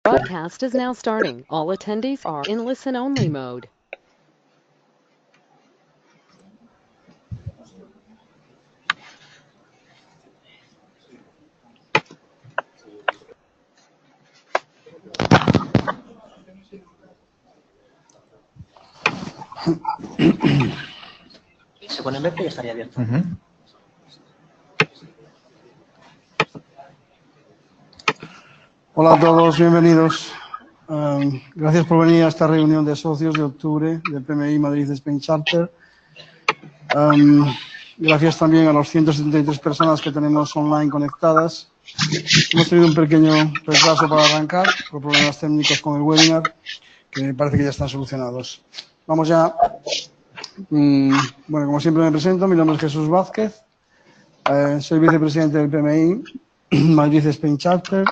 Broadcast is now starting. All attendees are in listen-only mode. Se pone en verde y estaría abierto. Hola a todos, bienvenidos. Gracias por venir a esta reunión de socios de octubre del PMI Madrid Spain Charter. Gracias también a los 173 personas que tenemos online conectadas. Hemos tenido un pequeño retraso para arrancar por problemas técnicos con el webinar, que me parece que ya están solucionados. Vamos ya. Bueno, como siempre me presento, mi nombre es Jesús Vázquez. Soy vicepresidente del PMI Madrid Spain Charter.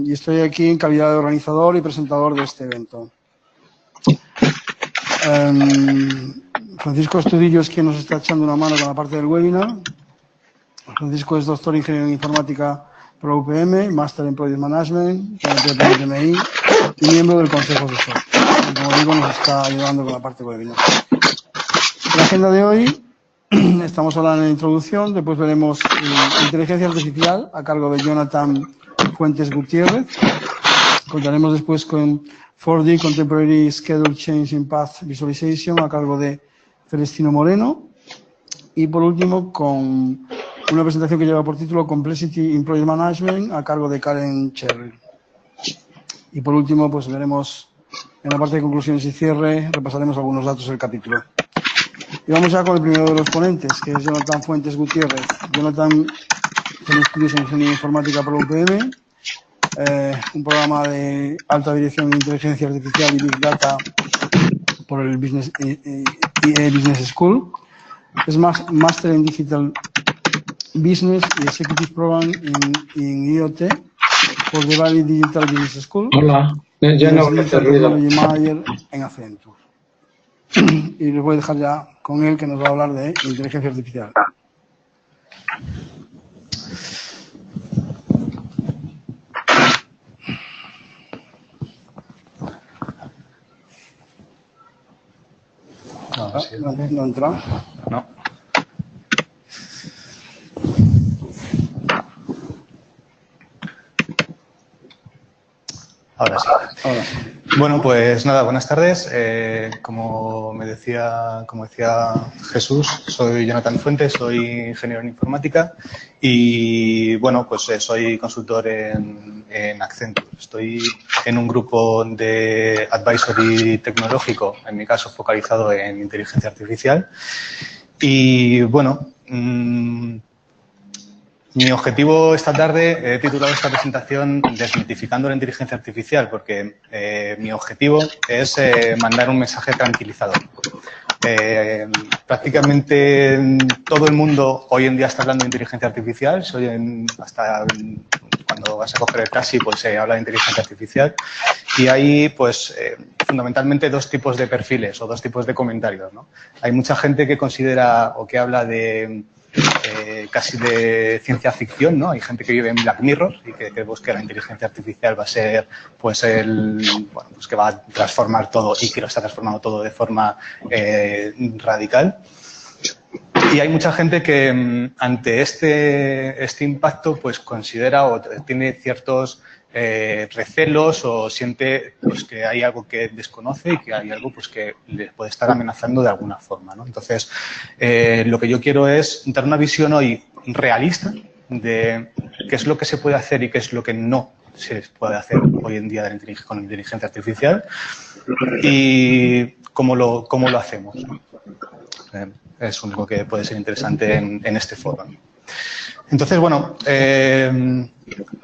Y estoy aquí en calidad de organizador y presentador de este evento. Francisco Estudillo es quien nos está echando una mano con la parte del webinar. Francisco es doctor en Ingeniería Informática por la UPM, máster en Project Management, por el PMI y miembro del Consejo Asesor. Y como digo, nos está ayudando con la parte webinar. La agenda de hoy, estamos hablando en la introducción, después veremos inteligencia artificial a cargo de Jonathan Fuentes Gutiérrez. Contaremos después con 4D Contemporary Schedule Change in Path Visualization a cargo de Celestino Moreno. Y por último, con una presentación que lleva por título Complexity in Project Management a cargo de Karen Cherry. Y por último, pues veremos en la parte de conclusiones y cierre, repasaremos algunos datos del capítulo. Y vamos ya con el primero de los ponentes, que es Jonathan Fuentes Gutiérrez. Jonathan tiene estudios en Ingeniería Informática por la UPM, un programa de alta dirección en Inteligencia Artificial y Big Data por el Business School. Es máster en Digital Business y Executive Program en IoT por The Valley Digital Business School. Hola, ya no hace ruido. Manager en Accenture. Y les voy a dejar ya con él, que nos va a hablar de inteligencia artificial. No entra. No. Ahora sí. Ahora sí. Bueno, pues nada, buenas tardes. Como decía Jesús, soy Jonathan Fuentes, soy ingeniero en informática y bueno, pues soy consultor en Accenture. Estoy en un grupo de advisory tecnológico, en mi caso focalizado en inteligencia artificial. Y bueno, mi objetivo esta tarde, he titulado esta presentación Desmitificando la inteligencia artificial, porque mi objetivo es mandar un mensaje tranquilizador. Prácticamente todo el mundo hoy en día está hablando de inteligencia artificial. Hasta cuando vas a coger el taxi, pues se habla de inteligencia artificial. Y hay, pues, fundamentalmente dos tipos de perfiles o dos tipos de comentarios, ¿no? Hay mucha gente que considera o que habla de casi de ciencia ficción, ¿no? Hay gente que vive en Black Mirror y que creemos que la inteligencia artificial va a ser, pues, pues que va a transformar todo y que lo está transformando todo de forma radical. Y hay mucha gente que ante este impacto, pues, considera o tiene ciertos recelos o siente, pues, que hay algo que desconoce y que hay algo, pues, que le puede estar amenazando de alguna forma, ¿no? Entonces, lo que yo quiero es dar una visión hoy realista de qué es lo que se puede hacer y qué es lo que no se puede hacer hoy en día con inteligencia artificial y cómo lo hacemos, ¿no? Es único que puede ser interesante en este foro. Entonces, bueno,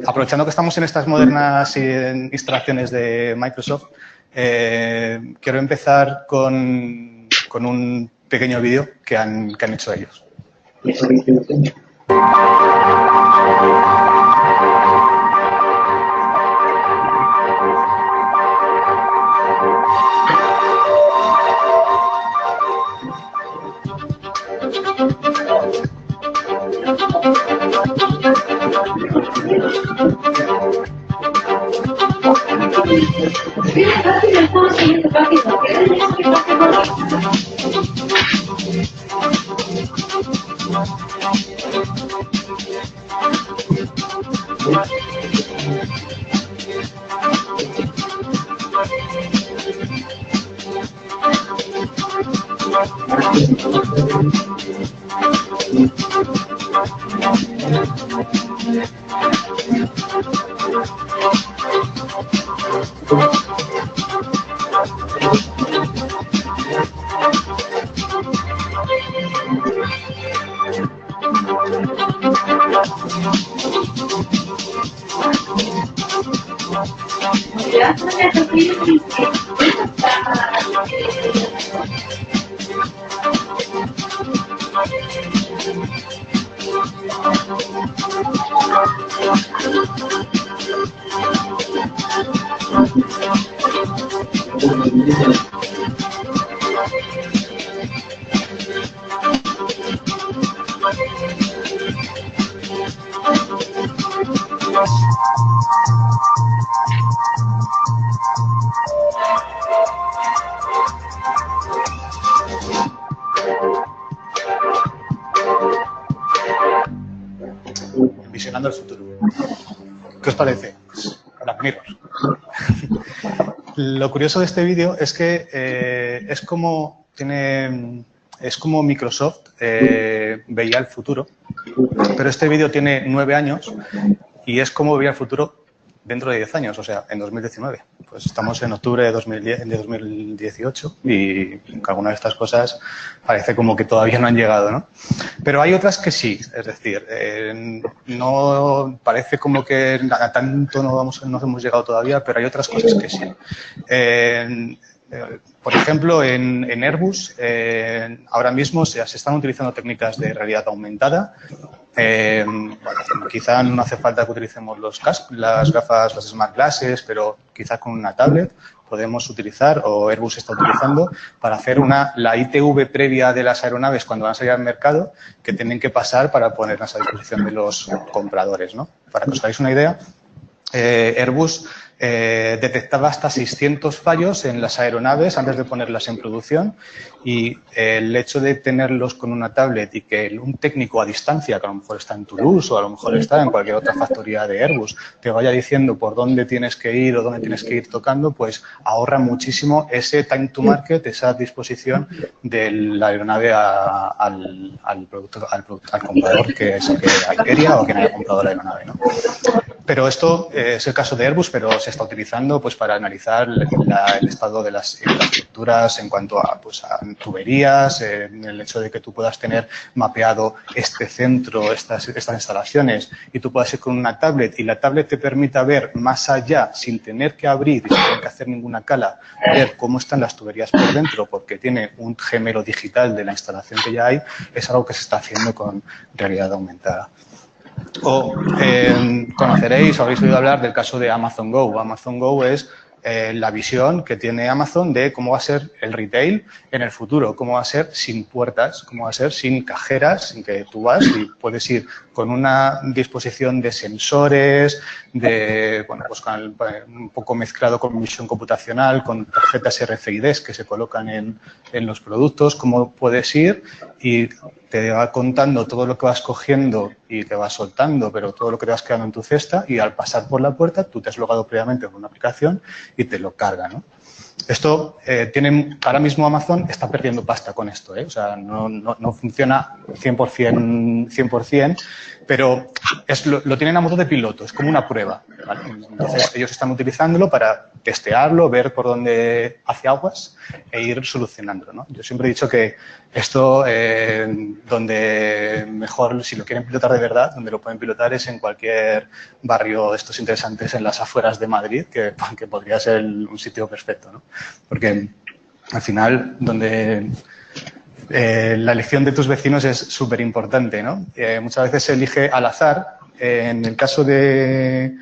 aprovechando que estamos en estas modernas instalaciones de Microsoft, quiero empezar con un pequeño vídeo que han hecho ellos. Visionando el futuro. ¿Qué os parece? Black Mirror. Lo curioso de este vídeo es que es como Microsoft veía el futuro, pero este vídeo tiene 9 años y es como veía el futuro dentro de 10 años, o sea, en 2019. Pues estamos en octubre de 2018 y algunas de estas cosas parece como que todavía no han llegado, ¿no? Pero hay otras que sí, es decir, no parece como que a tanto no hemos llegado todavía, pero hay otras cosas que sí. Por ejemplo, en Airbus ahora mismo se están utilizando técnicas de realidad aumentada. Quizá no hace falta que utilicemos las gafas, las smart glasses, pero quizá con una tablet podemos utilizar, o Airbus está utilizando, para hacer la ITV previa de las aeronaves cuando van a salir al mercado, que tienen que pasar para ponerlas a disposición de los compradores, ¿no? Para que os hagáis una idea, Airbus detectaba hasta 600 fallos en las aeronaves antes de ponerlas en producción, y el hecho de tenerlos con una tablet y que un técnico a distancia, que a lo mejor está en Toulouse o a lo mejor está en cualquier otra factoría de Airbus, te vaya diciendo por dónde tienes que ir o dónde tienes que ir tocando, pues ahorra muchísimo ese time to market, esa disposición de la aeronave al comprador que quería o que haya comprado la aeronave, ¿no? Pero esto es el caso de Airbus, pero se está utilizando pues para analizar el estado de las infraestructuras en cuanto a, pues, a tuberías, el hecho de que tú puedas tener mapeado este centro, estas instalaciones, y tú puedas ir con una tablet y la tablet te permita ver más allá sin tener que abrir y sin tener que hacer ninguna cala, ver cómo están las tuberías por dentro porque tiene un gemelo digital de la instalación que ya hay, es algo que se está haciendo con realidad aumentada. O conoceréis o habréis oído hablar del caso de Amazon Go. Amazon Go es la visión que tiene Amazon de cómo va a ser el retail en el futuro, cómo va a ser sin puertas, cómo va a ser sin cajeras, sin que tú vas y puedes ir con una disposición de sensores, bueno, pues un poco mezclado con visión computacional, con tarjetas RFID que se colocan en los productos, cómo puedes ir y te va contando todo lo que vas cogiendo y te vas soltando, pero todo lo que te vas quedando en tu cesta, y al pasar por la puerta tú te has logado previamente con una aplicación y te lo carga, ¿no? Esto ahora mismo Amazon está perdiendo pasta con esto, ¿eh? O sea, no funciona 100%, pero lo tienen a modo de piloto, es como una prueba, ¿vale? Entonces ellos están utilizándolo para testearlo, ver por dónde hace aguas e ir solucionándolo, ¿no? Yo siempre he dicho que esto, donde mejor, si lo quieren pilotar de verdad, donde lo pueden pilotar es en cualquier barrio de estos interesantes en las afueras de Madrid, que podría ser un sitio perfecto, ¿no? Porque al final, donde la elección de tus vecinos es súper importante, ¿no? Muchas veces se elige al azar En el caso de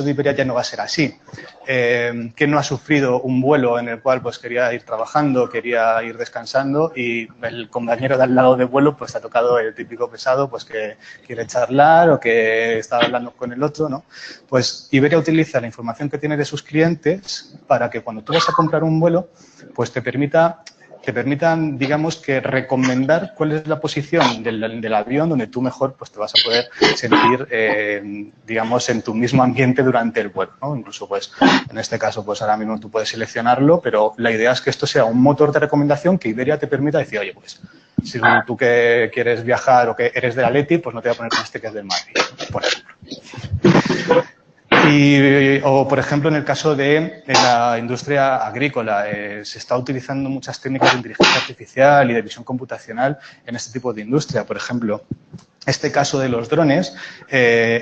Iberia ya no va a ser así. ¿Quién no ha sufrido un vuelo en el cual pues quería ir trabajando, quería ir descansando y el compañero de al lado de vuelo pues ha tocado el típico pesado pues que quiere charlar o que está hablando con el otro, ¿no? Pues Iberia utiliza la información que tiene de sus clientes para que cuando tú vas a comprar un vuelo pues te permitan, digamos, que recomendar cuál es la posición del avión donde tú mejor pues te vas a poder sentir, digamos, en tu mismo ambiente durante el vuelo, ¿no? Incluso, pues, en este caso, pues ahora mismo tú puedes seleccionarlo, pero la idea es que esto sea un motor de recomendación que Iberia te permita decir, oye, pues, si tú que quieres viajar o que eres del Atleti, pues no te voy a poner con este que es del Madrid, por ejemplo. O, por ejemplo, en el caso de la industria agrícola, se está utilizando muchas técnicas de inteligencia artificial y de visión computacional en este tipo de industria. Por ejemplo, este caso de los drones,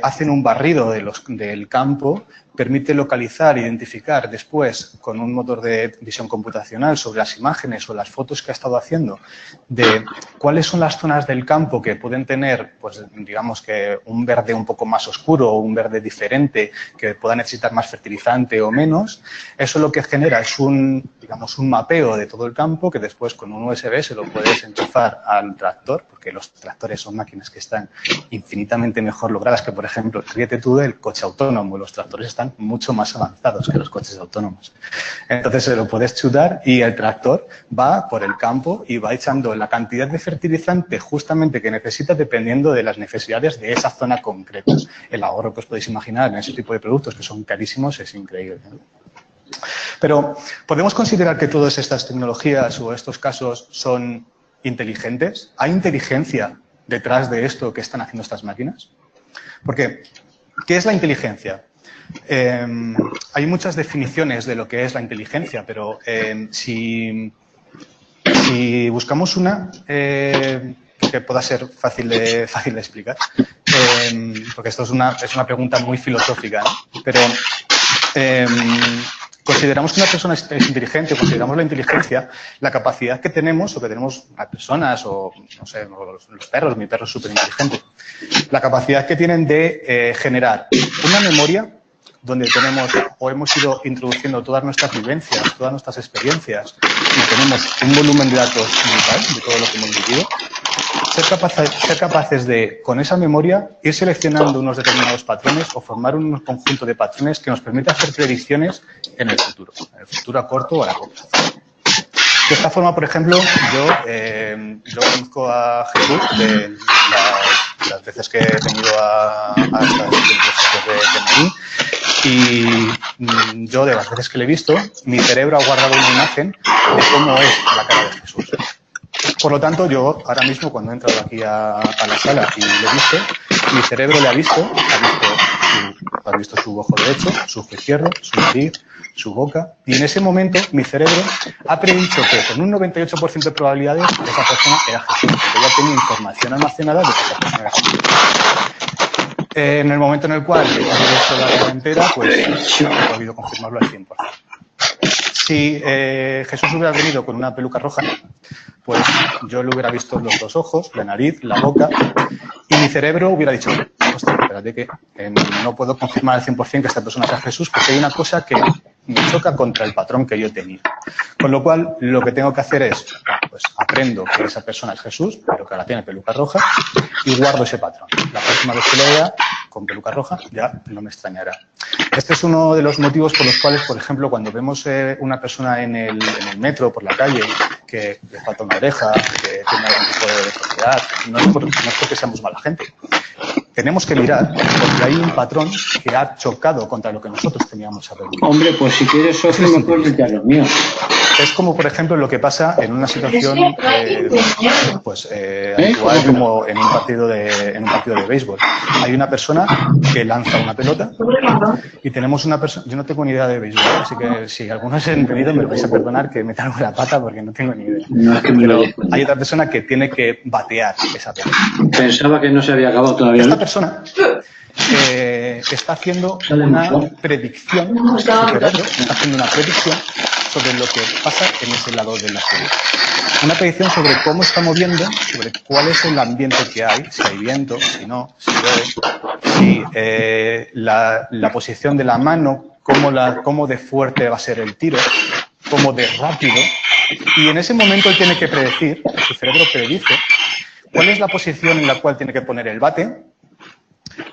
hacen un barrido del campo, permite localizar, identificar después con un motor de visión computacional sobre las imágenes o las fotos que ha estado haciendo de cuáles son las zonas del campo que pueden tener, pues digamos que un verde un poco más oscuro o un verde diferente que pueda necesitar más fertilizante o menos. Eso lo que genera es digamos, un mapeo de todo el campo que después con un USB se lo puedes enchufar al tractor, porque los tractores son máquinas que están infinitamente mejor logradas que, por ejemplo, fíjate tú del coche autónomo. Los tractores están mucho más avanzados que los coches autónomos. Entonces se lo puedes chutar y el tractor va por el campo y va echando la cantidad de fertilizante justamente que necesita dependiendo de las necesidades de esa zona concreta. El ahorro que os podéis imaginar en ese tipo de productos que son carísimos es increíble, ¿no? Pero, ¿podemos considerar que todas estas tecnologías o estos casos son inteligentes? ¿Hay inteligencia detrás de esto que están haciendo estas máquinas? Porque, ¿qué es la inteligencia? Hay muchas definiciones de lo que es la inteligencia, pero si buscamos una que pueda ser fácil de explicar, porque esto es una pregunta muy filosófica, ¿no? Pero consideramos que una persona es inteligente, o consideramos la inteligencia, la capacidad que tenemos, o que tenemos las personas, o no sé, los perros, mi perro es súper inteligente, la capacidad que tienen de generar una memoria donde tenemos o hemos ido introduciendo todas nuestras vivencias, todas nuestras experiencias, y tenemos un volumen de datos brutal de todo lo que hemos vivido. Ser capaces de, con esa memoria, ir seleccionando unos determinados patrones o formar un conjunto de patrones que nos permita hacer predicciones en el futuro a corto o a largo plazo. De esta forma, por ejemplo, yo conozco a Jesús de las veces que he venido a estas de TNI y yo, de las veces que le he visto, mi cerebro ha guardado una imagen de cómo es la cara de Jesús. Por lo tanto, yo ahora mismo, cuando he entrado aquí a la sala y le he visto, mi cerebro le ha visto su ojo derecho, su ojo izquierdo, su nariz, su boca, y en ese momento mi cerebro ha predicho que con un 98% de probabilidades esa persona era Jesús, porque ya tenía información almacenada de que esa persona era Jesús. En el momento en el cual he visto la cara entera, pues he podido confirmarlo al 100%. Si Jesús hubiera venido con una peluca roja, pues yo le hubiera visto los dos ojos, la nariz, la boca, y mi cerebro hubiera dicho, hostia, espérate que no puedo confirmar al 100% que esta persona sea Jesús porque hay una cosa que me choca contra el patrón que yo tenía. Con lo cual, lo que tengo que hacer es, pues aprendo que esa persona es Jesús, pero que ahora tiene peluca roja, y guardo ese patrón. La próxima vez que lo vea con peluca roja, ya no me extrañará. Este es uno de los motivos por los cuales, por ejemplo, cuando vemos una persona en el metro, por la calle, que le falta una oreja, que tiene algún tipo de deformidad, no es porque seamos mala gente. Tenemos que mirar porque hay un patrón que ha chocado contra lo que nosotros teníamos aprendido. Hombre, pues si quieres socio, no puedes decir lo mío. Es como, por ejemplo, lo que pasa en una situación actual como en un partido de béisbol. Hay una persona que lanza una pelota y tenemos una persona... Yo no tengo ni idea de béisbol, así que si alguno se ha entendido me vais a perdonar que me traigo la pata porque no tengo ni idea. No, es que pero hay otra persona que tiene que batear esa pelota. Pensaba que no se había acabado todavía. Esta persona está haciendo una predicción, está haciendo una predicción sobre lo que pasa en ese lado de la ciudad. Una predicción sobre cómo está moviendo, sobre cuál es el ambiente que hay, si hay viento, si no, si llueve, si la posición de la mano, cómo de fuerte va a ser el tiro, cómo de rápido. Y en ese momento él tiene que predecir, su cerebro predice, cuál es la posición en la cual tiene que poner el bate,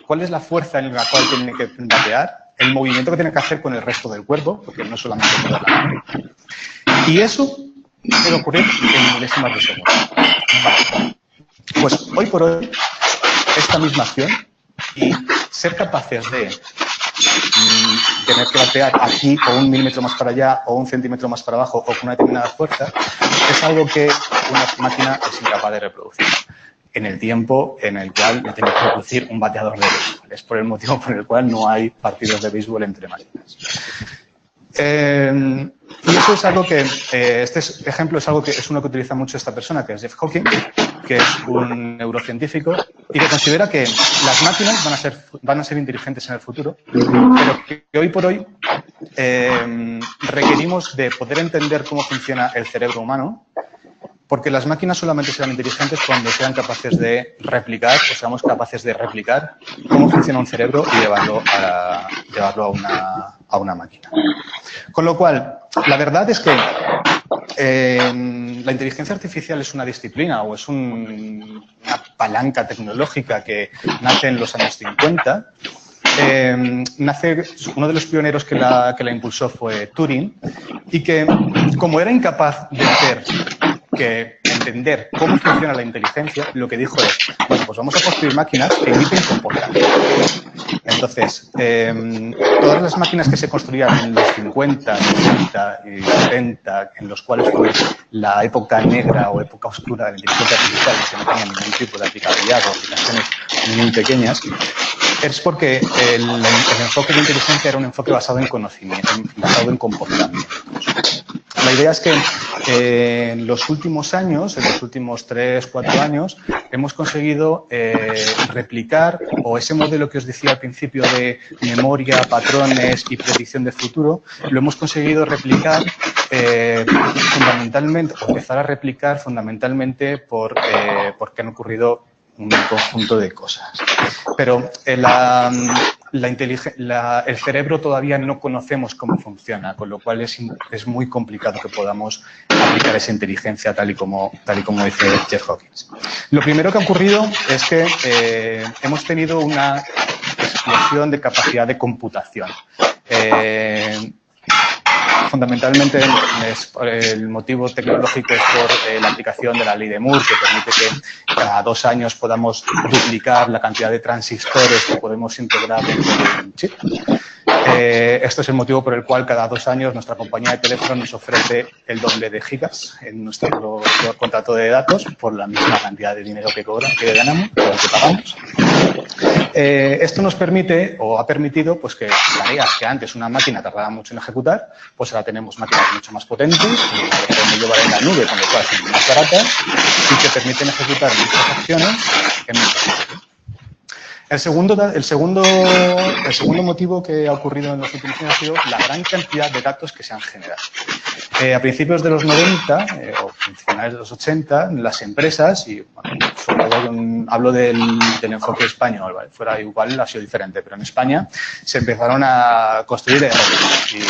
cuál es la fuerza en la cual tiene que batear, el movimiento que tiene que hacer con el resto del cuerpo, porque no solamente mover la mano. Y eso puede ocurrir en milésimas de segundo. Vale. Pues hoy por hoy, esta misma acción y ser capaces de tener que batear aquí o 1 milímetro más para allá o 1 centímetro más para abajo o con una determinada fuerza, es algo que una máquina es incapaz de reproducir en el tiempo en el cual no tiene que reproducir un bateador de béisbol. Es por el motivo por el cual no hay partidos de béisbol entre máquinas. Y eso es algo que, este ejemplo es algo que es uno que utiliza mucho esta persona, que es Jeff Hawking, que es un neurocientífico y que considera que las máquinas van a ser inteligentes en el futuro, pero que hoy por hoy requerimos de poder entender cómo funciona el cerebro humano, porque las máquinas solamente serán inteligentes cuando sean capaces de replicar, o seamos capaces de replicar cómo funciona un cerebro y llevarlo a una máquina. Con lo cual, la verdad es que la inteligencia artificial es una disciplina o es una palanca tecnológica que nace en los años 50. Uno de los pioneros que la impulsó fue Turing y que, como era incapaz de entender cómo funciona la inteligencia, lo que dijo es, bueno, pues vamos a construir máquinas que imiten comportamiento. Entonces, todas las máquinas que se construían en los 50, 60 y 70, en los cuales fue la época negra o época oscura de la inteligencia artificial, que no tenían ningún tipo de aplicabilidad o aplicaciones muy pequeñas, es porque el enfoque de inteligencia era un enfoque basado en conocimiento, basado en comportamiento. La idea es que en los últimos años, en los últimos 3, 4 años, hemos conseguido replicar, o ese modelo que os decía al principio de memoria, patrones y predicción de futuro, lo hemos conseguido replicar fundamentalmente, o empezar a replicar fundamentalmente porque han ocurrido un conjunto de cosas. Pero el cerebro todavía no conocemos cómo funciona, con lo cual es muy complicado que podamos aplicar esa inteligencia tal y como dice Jeff Hawking. Lo primero que ha ocurrido es que hemos tenido una explosión de capacidad de computación. Fundamentalmente el motivo tecnológico es por la aplicación de la ley de Moore, que permite que cada 2 años podamos duplicar la cantidad de transistores que podemos integrar dentro de un chip. Esto es el motivo por el cual cada 2 años nuestra compañía de teléfono nos ofrece el doble de gigas en nuestro contrato de datos por la misma cantidad de dinero que ganamos, o que pagamos. Esto nos permite, o ha permitido, pues que tareas que antes una máquina tardaba mucho en ejecutar, pues ahora tenemos máquinas mucho más potentes, que podemos llevar en la nube, con lo cual son más baratas y que permiten ejecutar muchas acciones en mucho tiempo. El segundo motivo que ha ocurrido en los últimos años ha sido la gran cantidad de datos que se han generado. A principios de los 90 o finales de los 80, las empresas, y bueno, sobre todo hablo del enfoque español, ¿vale? Fuera igual ha sido diferente, pero en España se empezaron a construir ERP. Y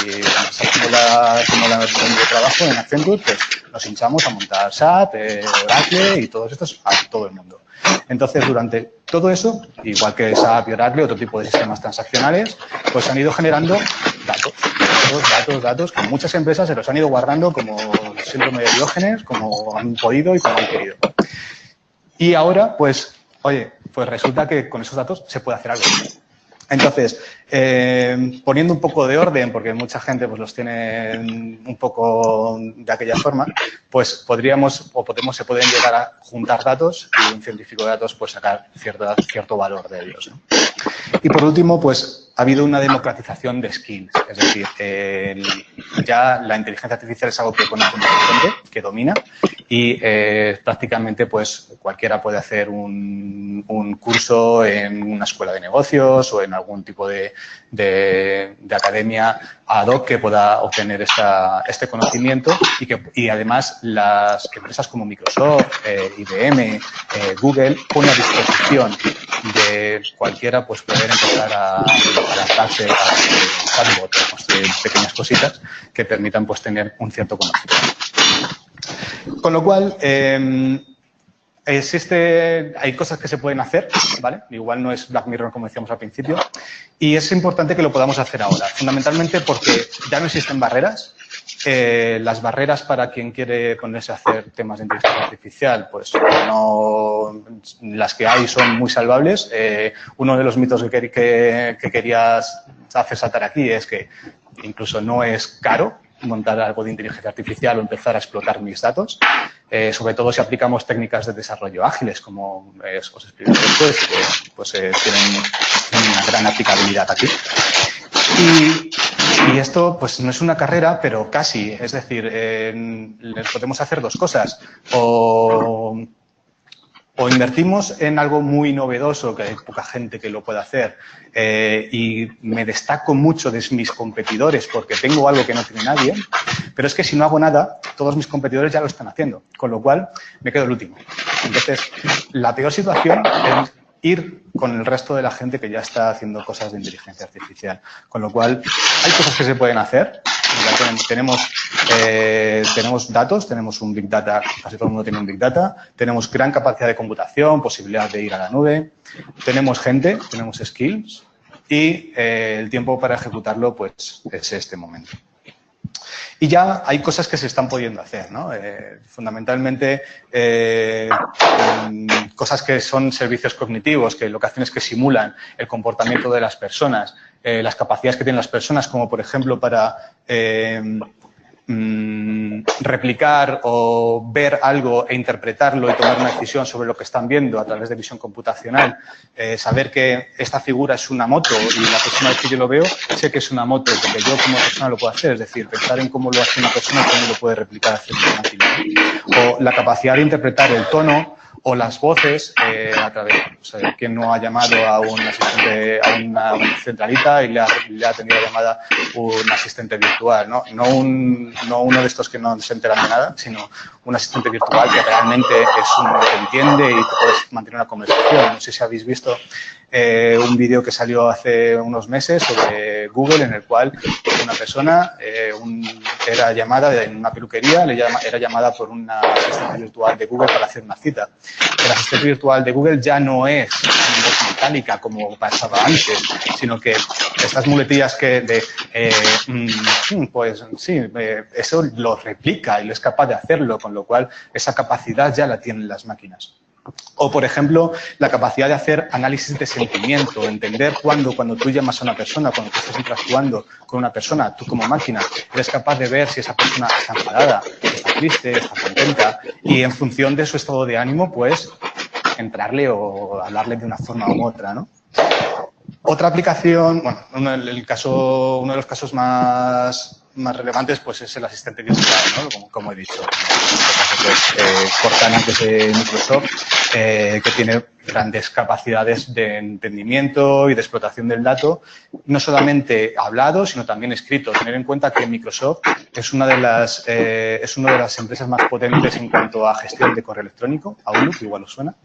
como la versión de trabajo en Accenture, pues nos hinchamos a montar SAP, Oracle y todos estos a todo el mundo. Entonces, durante todo eso, igual que SAP y Oracle, otro tipo de sistemas transaccionales, pues han ido generando datos que muchas empresas se los han ido guardando como síndrome de Diógenes, como han podido y como han querido. Y ahora, pues, oye, pues resulta que con esos datos se puede hacer algo. Entonces, poniendo un poco de orden, porque mucha gente pues los tiene un poco de aquella forma, pues se pueden llegar a juntar datos y un científico de datos pues sacar cierto valor de ellos, ¿no? Y por último, pues ha habido una democratización de skills, es decir, ya la inteligencia artificial es algo que conoce mucha gente, que domina y prácticamente pues cualquiera puede hacer un curso en una escuela de negocios o en algún tipo de academia ad hoc que pueda obtener este conocimiento y además las empresas como Microsoft, IBM, Google ponen a disposición de cualquiera pues poder empezar a adaptarse a chatbot o construir pequeñas cositas que permitan pues tener un cierto conocimiento. Con lo cual, hay cosas que se pueden hacer, ¿vale? Igual no es Black Mirror como decíamos al principio, y es importante que lo podamos hacer ahora, fundamentalmente porque ya no existen barreras. Las barreras para quien quiere ponerse a hacer temas de inteligencia artificial, pues no, las que hay son muy salvables. Uno de los mitos que querías hacer saltar aquí es que incluso no es caro montar algo de inteligencia artificial o empezar a explotar mis datos, sobre todo si aplicamos técnicas de desarrollo ágiles, como os explico después, y que pues, tienen una gran aplicabilidad aquí. Y esto pues no es una carrera, pero casi. Es decir, podemos hacer dos cosas. O invertimos en algo muy novedoso, que hay poca gente que lo pueda hacer, y me destaco mucho de mis competidores porque tengo algo que no tiene nadie, pero es que si no hago nada, todos mis competidores ya lo están haciendo, con lo cual me quedo el último. Entonces, la peor situación es ir con el resto de la gente que ya está haciendo cosas de inteligencia artificial. Con lo cual, hay cosas que se pueden hacer. Ya tenemos datos, tenemos un Big Data, casi todo el mundo tiene un Big Data, tenemos gran capacidad de computación, posibilidad de ir a la nube, tenemos gente, tenemos skills y el tiempo para ejecutarlo pues es este momento. Y ya hay cosas que se están pudiendo hacer, ¿no? Fundamentalmente, cosas que son servicios cognitivos, que lo que hacen es que simulan el comportamiento de las personas, las capacidades que tienen las personas, como por ejemplo para replicar o ver algo e interpretarlo y tomar una decisión sobre lo que están viendo a través de visión computacional, saber que esta figura es una moto y la próxima vez que yo lo veo sé que es una moto porque yo como persona lo puedo hacer, es decir, pensar en cómo lo hace una persona y cómo lo puede replicar hacia una máquina. O la capacidad de interpretar el tono o las voces a través, o sea, quien no ha llamado a un asistente, a una centralita y le ha atendido la llamada un asistente virtual, ¿no? No uno de estos que no se enteran de nada, sino un asistente virtual que realmente es uno que entiende y que puedes mantener una conversación. No sé si habéis visto un vídeo que salió hace unos meses sobre Google en el cual una persona era llamada en una peluquería, era llamada por una asistente virtual de Google para hacer una cita. El asistente virtual de Google ya no es una voz metálica como pasaba antes, sino que estas muletillas pues sí, eso lo replica y lo es capaz de hacerlo, con lo cual esa capacidad ya la tienen las máquinas. O, por ejemplo, la capacidad de hacer análisis de sentimiento, entender cuando tú llamas a una persona, cuando tú estás interactuando con una persona, tú como máquina, eres capaz de ver si esa persona está enfadada, está triste, está contenta, y en función de su estado de ánimo, pues, entrarle o hablarle de una forma u otra, ¿no? Otra aplicación, bueno, uno de los casos más relevantes pues es el asistente virtual, ¿no? Como he dicho. En este caso, pues, Cortana, que es de Microsoft, que tiene grandes capacidades de entendimiento y de explotación del dato, no solamente hablado, sino también escrito. Tener en cuenta que Microsoft es una de las empresas más potentes en cuanto a gestión de correo electrónico, Outlook, igual os suena,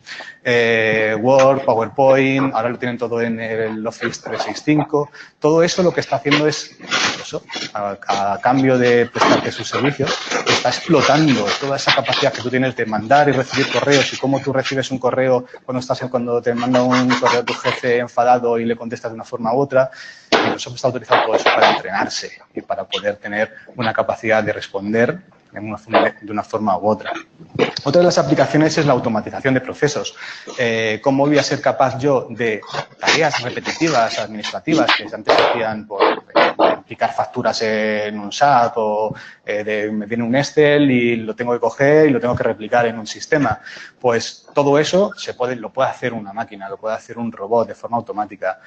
Word, PowerPoint, ahora lo tienen todo en el Office 365. Todo eso lo que está haciendo es Microsoft, a cambio de prestarte sus servicios, está explotando toda esa capacidad que tú tienes de mandar y recibir correos y cómo tú recibes un correo cuando te manda un correo a tu jefe enfadado y le contestas de una forma u otra. Microsoft está utilizando todo eso para entrenarse y para poder tener una capacidad de responder de una forma u otra. Otra de las aplicaciones es la automatización de procesos. ¿Cómo voy a ser capaz yo de tareas repetitivas, administrativas, que antes se hacían por aplicar facturas en un SAP o me viene un Excel y lo tengo que coger y lo tengo que replicar en un sistema? Pues todo eso lo puede hacer una máquina, lo puede hacer un robot de forma automática.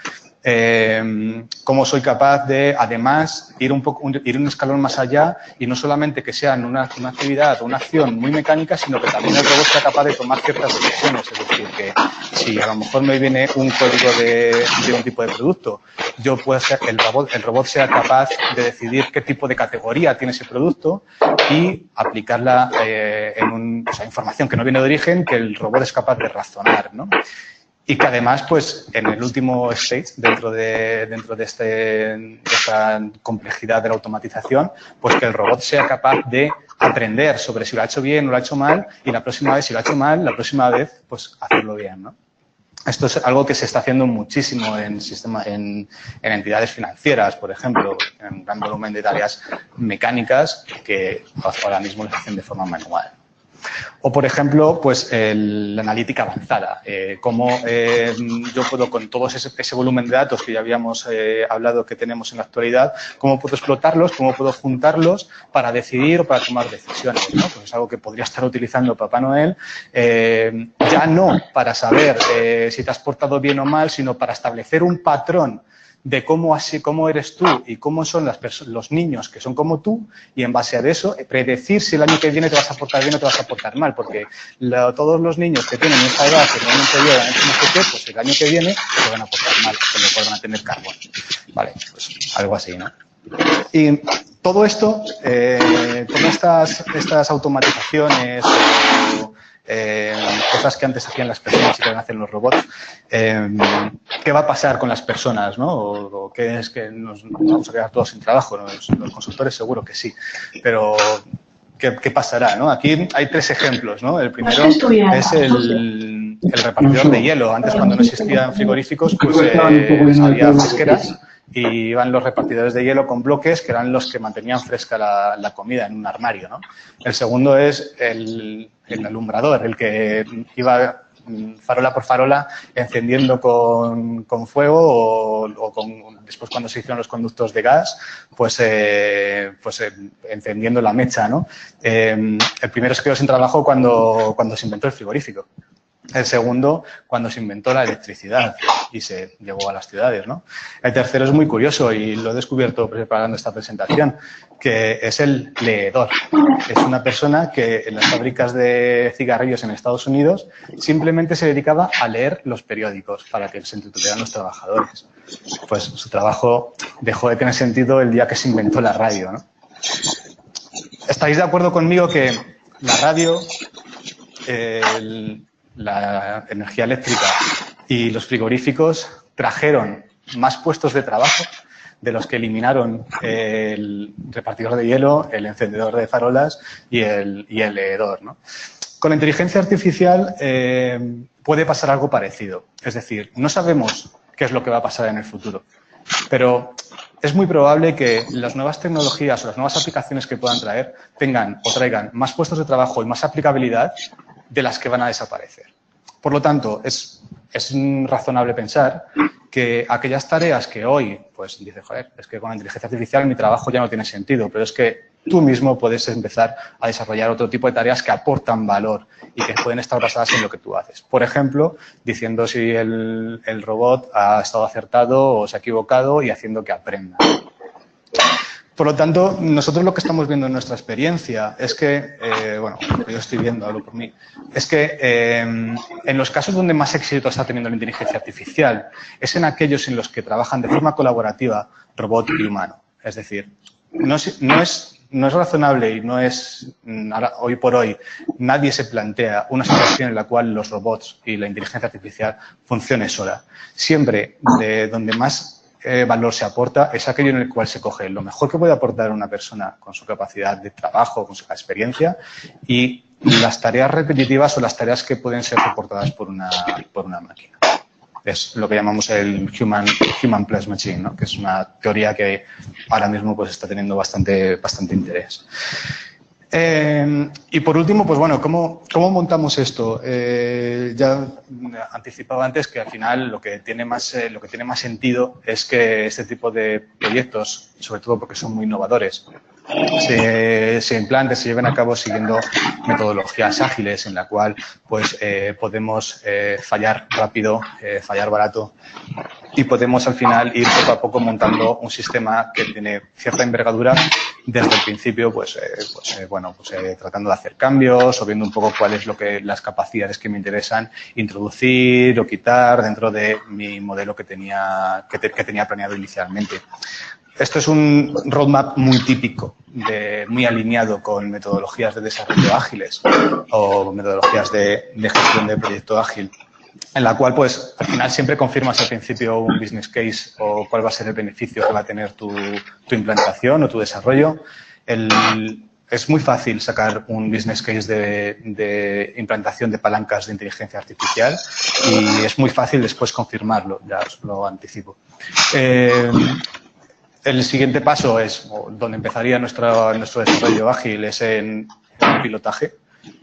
¿Cómo soy capaz de, además, ir un escalón más allá y no solamente que sea una actividad o una acción muy mecánica, sino que también el robot sea capaz de tomar ciertas decisiones? Es decir, que si a lo mejor me viene un código de un tipo de producto, yo puedo ser el robot sea capaz de decidir qué tipo de categoría tiene ese producto y aplicarla o sea, información que no viene de origen, que el robot es capaz de razonar, ¿no? y que además, pues, en el último stage, dentro de esta complejidad de la automatización, pues que el robot sea capaz de aprender sobre si lo ha hecho bien o lo ha hecho mal, y la próxima vez, si lo ha hecho mal, la próxima vez, pues, hacerlo bien, ¿no? Esto es algo que se está haciendo muchísimo en entidades financieras, por ejemplo, en un gran volumen de tareas mecánicas que ahora mismo las hacen de forma manual. O, por ejemplo, pues la analítica avanzada. Cómo yo puedo, con todo ese volumen de datos que ya habíamos hablado que tenemos en la actualidad, cómo puedo explotarlos, cómo puedo juntarlos para decidir o para tomar decisiones, ¿no? Pues es algo que podría estar utilizando Papá Noel, ya no para saber si te has portado bien o mal, sino para establecer un patrón de cómo eres tú y cómo son los niños que son como tú, y en base a eso predecir si el año que viene te vas a portar bien o te vas a portar mal, porque todos los niños que tienen esa edad, que realmente llevan no sé qué, pues el año que viene se van a portar mal, con lo cual van a tener carbón. Vale, pues algo así, ¿no? Y todo esto, todas estas automatizaciones cosas que antes hacían las personas y que ahora hacen los robots, ¿qué va a pasar con las personas, ¿no? O qué es que nos vamos a quedar todos sin trabajo, ¿no? Los consultores seguro que sí, pero ¿qué pasará, ¿no? Aquí hay tres ejemplos, ¿no? El primero es el repartidor de hielo. Antes, cuando no existían frigoríficos, pues había fresqueras y iban los repartidores de hielo con bloques que eran los que mantenían fresca la comida en un armario, ¿no? El segundo es el alumbrador, el que iba farola por farola encendiendo con fuego o después, cuando se hicieron los conductos de gas, pues encendiendo la mecha, ¿no? El primero se quedó sin trabajo cuando se inventó el frigorífico. El segundo, cuando se inventó la electricidad y se llegó a las ciudades, ¿no? El tercero es muy curioso y lo he descubierto preparando esta presentación, que es el leedor. Es una persona que en las fábricas de cigarrillos en Estados Unidos simplemente se dedicaba a leer los periódicos para que se entretuvieran los trabajadores. Pues su trabajo dejó de tener sentido el día que se inventó la radio, ¿no? ¿Estáis de acuerdo conmigo que la radio, la energía eléctrica y los frigoríficos trajeron más puestos de trabajo de los que eliminaron el repartidor de hielo, el encendedor de farolas y el leedor, ¿no? Con la inteligencia artificial puede pasar algo parecido. Es decir, no sabemos qué es lo que va a pasar en el futuro, pero es muy probable que las nuevas tecnologías o las nuevas aplicaciones que puedan traer tengan o traigan más puestos de trabajo y más aplicabilidad de las que van a desaparecer. Por lo tanto, es razonable pensar que aquellas tareas que hoy, pues dices, joder, es que con la inteligencia artificial mi trabajo ya no tiene sentido, pero es que tú mismo puedes empezar a desarrollar otro tipo de tareas que aportan valor y que pueden estar basadas en lo que tú haces. Por ejemplo, diciendo si el robot ha estado acertado o se ha equivocado y haciendo que aprenda. Por lo tanto, nosotros lo que estamos viendo en nuestra experiencia es que, bueno, lo que yo estoy viendo, hablo por mí, es que en los casos donde más éxito está teniendo la inteligencia artificial es en aquellos en los que trabajan de forma colaborativa robot y humano. Es decir, no es razonable y no es, hoy por hoy, nadie se plantea una situación en la cual los robots y la inteligencia artificial funcione sola. Siempre de donde más valor se aporta es aquello en el cual se coge lo mejor que puede aportar una persona con su capacidad de trabajo, con su experiencia, y las tareas repetitivas o las tareas que pueden ser soportadas por una máquina. Es lo que llamamos el Human plus Machine, ¿no? Que es una teoría que ahora mismo pues está teniendo bastante interés. Y por último, pues bueno, ¿cómo montamos esto? Ya anticipaba antes que al final lo que tiene más sentido es que este tipo de proyectos, sobre todo porque son muy innovadores, se implanten, se lleven a cabo siguiendo metodologías ágiles en la cual pues podemos fallar rápido, fallar barato, y podemos al final ir poco a poco montando un sistema que tiene cierta envergadura desde el principio, tratando de hacer cambios o viendo un poco cuáles las capacidades que me interesan introducir o quitar dentro de mi modelo que tenía planeado inicialmente. Esto es un roadmap muy típico, muy alineado con metodologías de desarrollo ágiles o metodologías de gestión de proyecto ágil. en la cual, pues, al final siempre confirmas al principio un business case o cuál va a ser el beneficio que va a tener tu implantación o tu desarrollo. Es muy fácil sacar un business case de implantación de palancas de inteligencia artificial y es muy fácil después confirmarlo, ya os lo anticipo. El siguiente paso es, donde empezaría nuestro desarrollo ágil, es en el pilotaje.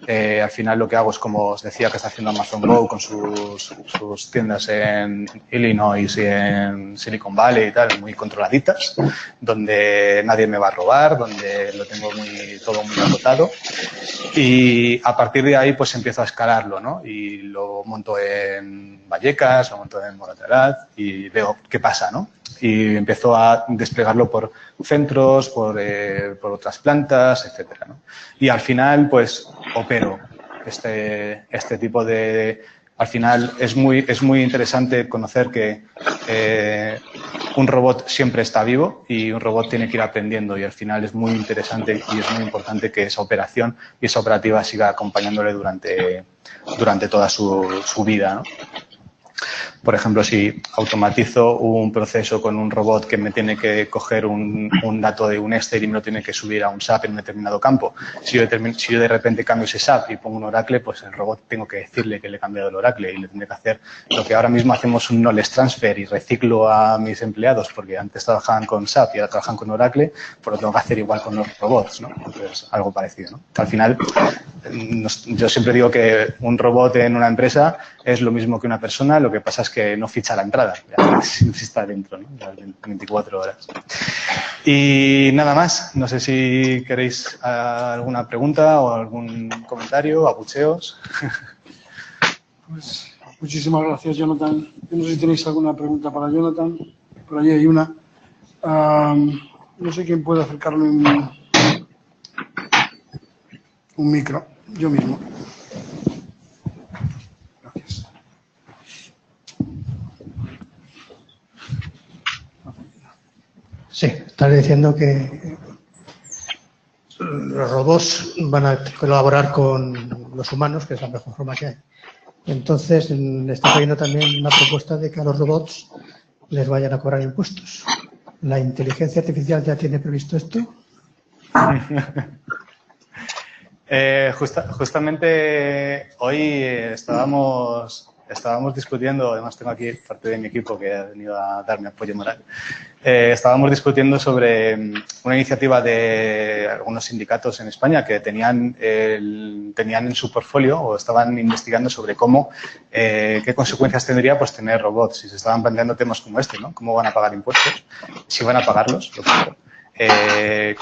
Al final lo que hago es, como os decía, que está haciendo Amazon Go con sus tiendas en Illinois y en Silicon Valley y tal, muy controladitas, donde nadie me va a robar, donde lo tengo todo muy acotado. Y a partir de ahí pues empiezo a escalarlo, ¿no? Y lo monto en Vallecas, lo monto en Moratalaz y veo qué pasa, ¿no? Y empiezo a desplegarlo por centros, por otras plantas, etcétera, ¿no? Y al final, pues, opero este tipo de... Al final es muy interesante conocer que un robot siempre está vivo y un robot tiene que ir aprendiendo y al final es muy interesante y es muy importante que esa operación y esa operativa siga acompañándole durante toda su vida, ¿no? Por ejemplo, si automatizo un proceso con un robot que me tiene que coger un dato de un Excel y me lo tiene que subir a un SAP en un determinado campo, si yo de repente cambio ese SAP y pongo un Oracle, pues el robot tengo que decirle que le he cambiado el Oracle y le tendré que hacer lo que ahora mismo hacemos un knowledge transfer y reciclo a mis empleados porque antes trabajaban con SAP y ahora trabajan con Oracle, pues lo tengo que hacer igual con los robots, ¿no? Entonces, algo parecido, ¿no? Al final, yo siempre digo que un robot en una empresa es lo mismo que una persona, lo que pasa es que no ficha la entrada, ya está dentro, ¿no? Las 24 horas. Y nada más, no sé si queréis alguna pregunta o algún comentario, abucheos. Pues muchísimas gracias, Jonathan. Yo no sé si tenéis alguna pregunta para Jonathan. Por allí hay una. No sé quién puede acercarme un micro. Yo mismo. Gracias. Sí, estás diciendo que los robots van a colaborar con los humanos, que es la mejor forma que hay. Entonces, está poniendo también una propuesta de que a los robots les vayan a cobrar impuestos. ¿La inteligencia artificial ya tiene previsto esto? Justamente hoy estábamos discutiendo, además tengo aquí parte de mi equipo que ha venido a darme apoyo moral, estábamos discutiendo sobre una iniciativa de algunos sindicatos en España que tenían en su portfolio o estaban investigando sobre qué consecuencias tendría pues tener robots y se estaban planteando temas como este, ¿no? ¿Cómo van a pagar impuestos? Si van a pagarlos, lo primero. ¿Qué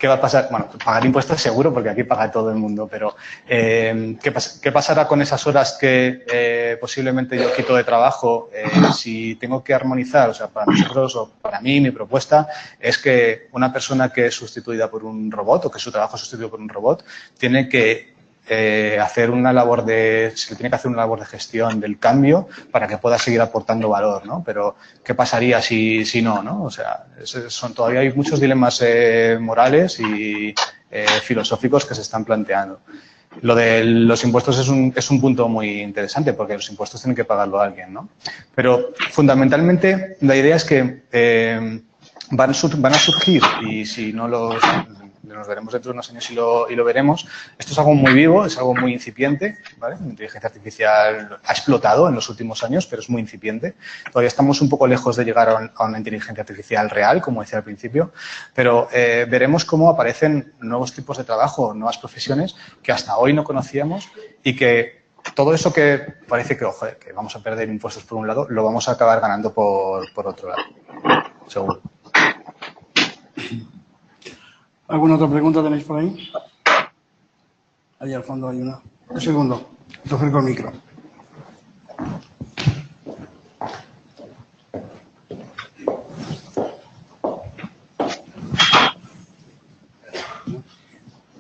va a pasar? Bueno, pagar impuestos seguro porque aquí paga todo el mundo, pero ¿qué pasará con esas horas que posiblemente yo quito de trabajo si tengo que armonizar? O sea, para nosotros o para mí, mi propuesta es que una persona que es sustituida por un robot o que su trabajo es sustituido por un robot tiene que se le tiene que hacer una labor de gestión del cambio para que pueda seguir aportando valor, ¿no? Pero ¿qué pasaría si no, ¿no? O sea, todavía hay muchos dilemas morales y filosóficos que se están planteando. Lo de los impuestos es un punto muy interesante porque los impuestos tienen que pagarlo alguien, ¿no? Pero fundamentalmente la idea es que van a surgir y si no nos veremos dentro de unos años y lo veremos. Esto es algo muy vivo, es algo muy incipiente, ¿vale? La inteligencia artificial ha explotado en los últimos años, pero es muy incipiente. Todavía estamos un poco lejos de llegar a una inteligencia artificial real, como decía al principio, pero veremos cómo aparecen nuevos tipos de trabajo, nuevas profesiones que hasta hoy no conocíamos y que todo eso que parece que vamos a perder impuestos por un lado, lo vamos a acabar ganando por otro lado, seguro. ¿Alguna otra pregunta tenéis por ahí? Ahí al fondo hay una. Un segundo, te acerco el micro.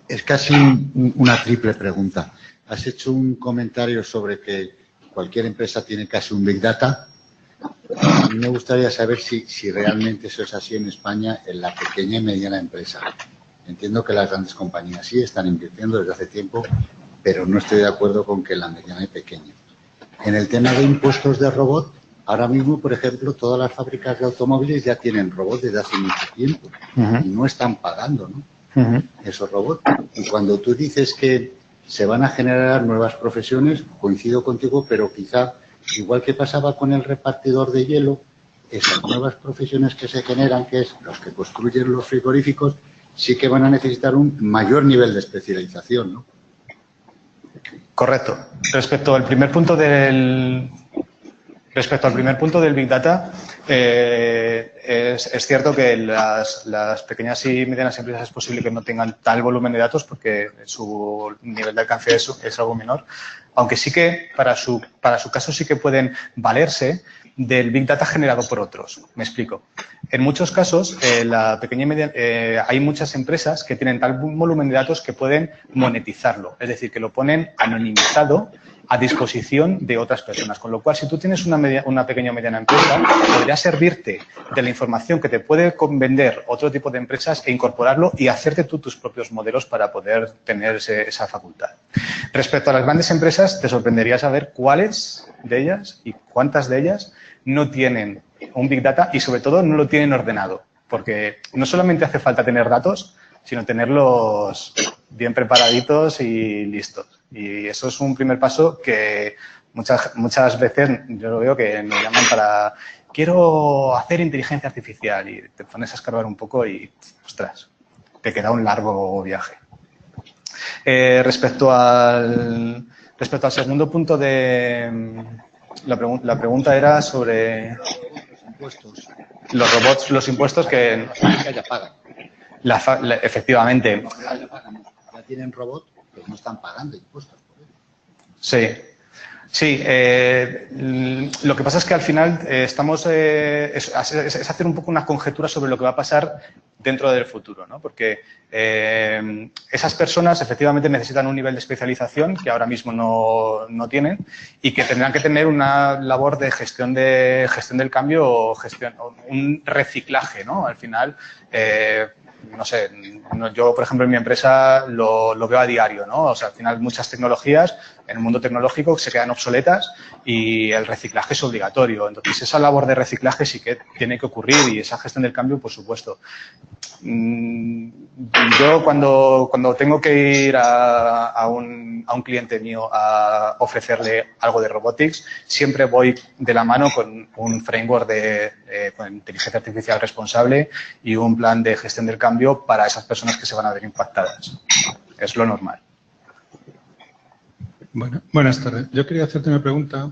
Es casi una triple pregunta. Has hecho un comentario sobre que cualquier empresa tiene casi un Big Data. A mí me gustaría saber si realmente eso es así en España en la pequeña y mediana empresa. Entiendo que las grandes compañías sí están invirtiendo desde hace tiempo, pero no estoy de acuerdo con que la mediana y pequeña. En el tema de impuestos de robot, ahora mismo, por ejemplo, todas las fábricas de automóviles ya tienen robots desde hace mucho tiempo y no están pagando, ¿no? Esos robots. Y cuando tú dices que se van a generar nuevas profesiones, coincido contigo, pero quizá, igual que pasaba con el repartidor de hielo, esas nuevas profesiones que se generan, que es los que construyen los frigoríficos, sí que van a necesitar un mayor nivel de especialización, ¿no? Correcto. Respecto al primer punto del Big Data, es cierto que las pequeñas y medianas empresas es posible que no tengan tal volumen de datos porque su nivel de alcance es algo menor, aunque sí que para su caso sí que pueden valerse del Big Data generado por otros. Me explico. En muchos casos, hay muchas empresas que tienen tal volumen de datos que pueden monetizarlo, es decir, que lo ponen anonimizado a disposición de otras personas. Con lo cual, si tú tienes una pequeña o mediana empresa, podría servirte de la información que te puede vender otro tipo de empresas e incorporarlo y hacerte tú tus propios modelos para poder tener esa facultad. Respecto a las grandes empresas, te sorprendería saber cuáles de ellas y cuántas de ellas no tienen un Big Data y, sobre todo, no lo tienen ordenado. Porque no solamente hace falta tener datos, sino tenerlos bien preparaditos y listos. Y eso es un primer paso que muchas veces yo lo veo que me llaman para quiero hacer inteligencia artificial y te pones a escarbar un poco y, ostras, te queda un largo viaje. Respecto al segundo punto de la pregunta era sobre los robots, los impuestos que ya pagan. Efectivamente. Ya tienen robots, pero no están pagando impuestos por ello. Sí. Sí, lo que pasa es que al final es hacer un poco una conjetura sobre lo que va a pasar dentro del futuro, ¿no? Porque esas personas efectivamente necesitan un nivel de especialización que ahora mismo no tienen y que tendrán que tener una labor de gestión del cambio o un reciclaje, ¿no? Al final, no sé, yo, por ejemplo, en mi empresa lo veo a diario, ¿no? O sea, al final muchas tecnologías en el mundo tecnológico se quedan obsoletas y el reciclaje es obligatorio. Entonces, esa labor de reciclaje sí que tiene que ocurrir y esa gestión del cambio, por supuesto. Yo cuando tengo que ir a un cliente mío a ofrecerle algo de robotics, siempre voy de la mano con un framework con inteligencia artificial responsable y un plan de gestión del cambio para esas personas que se van a ver impactadas. Es lo normal. Bueno, buenas tardes. Yo quería hacerte una pregunta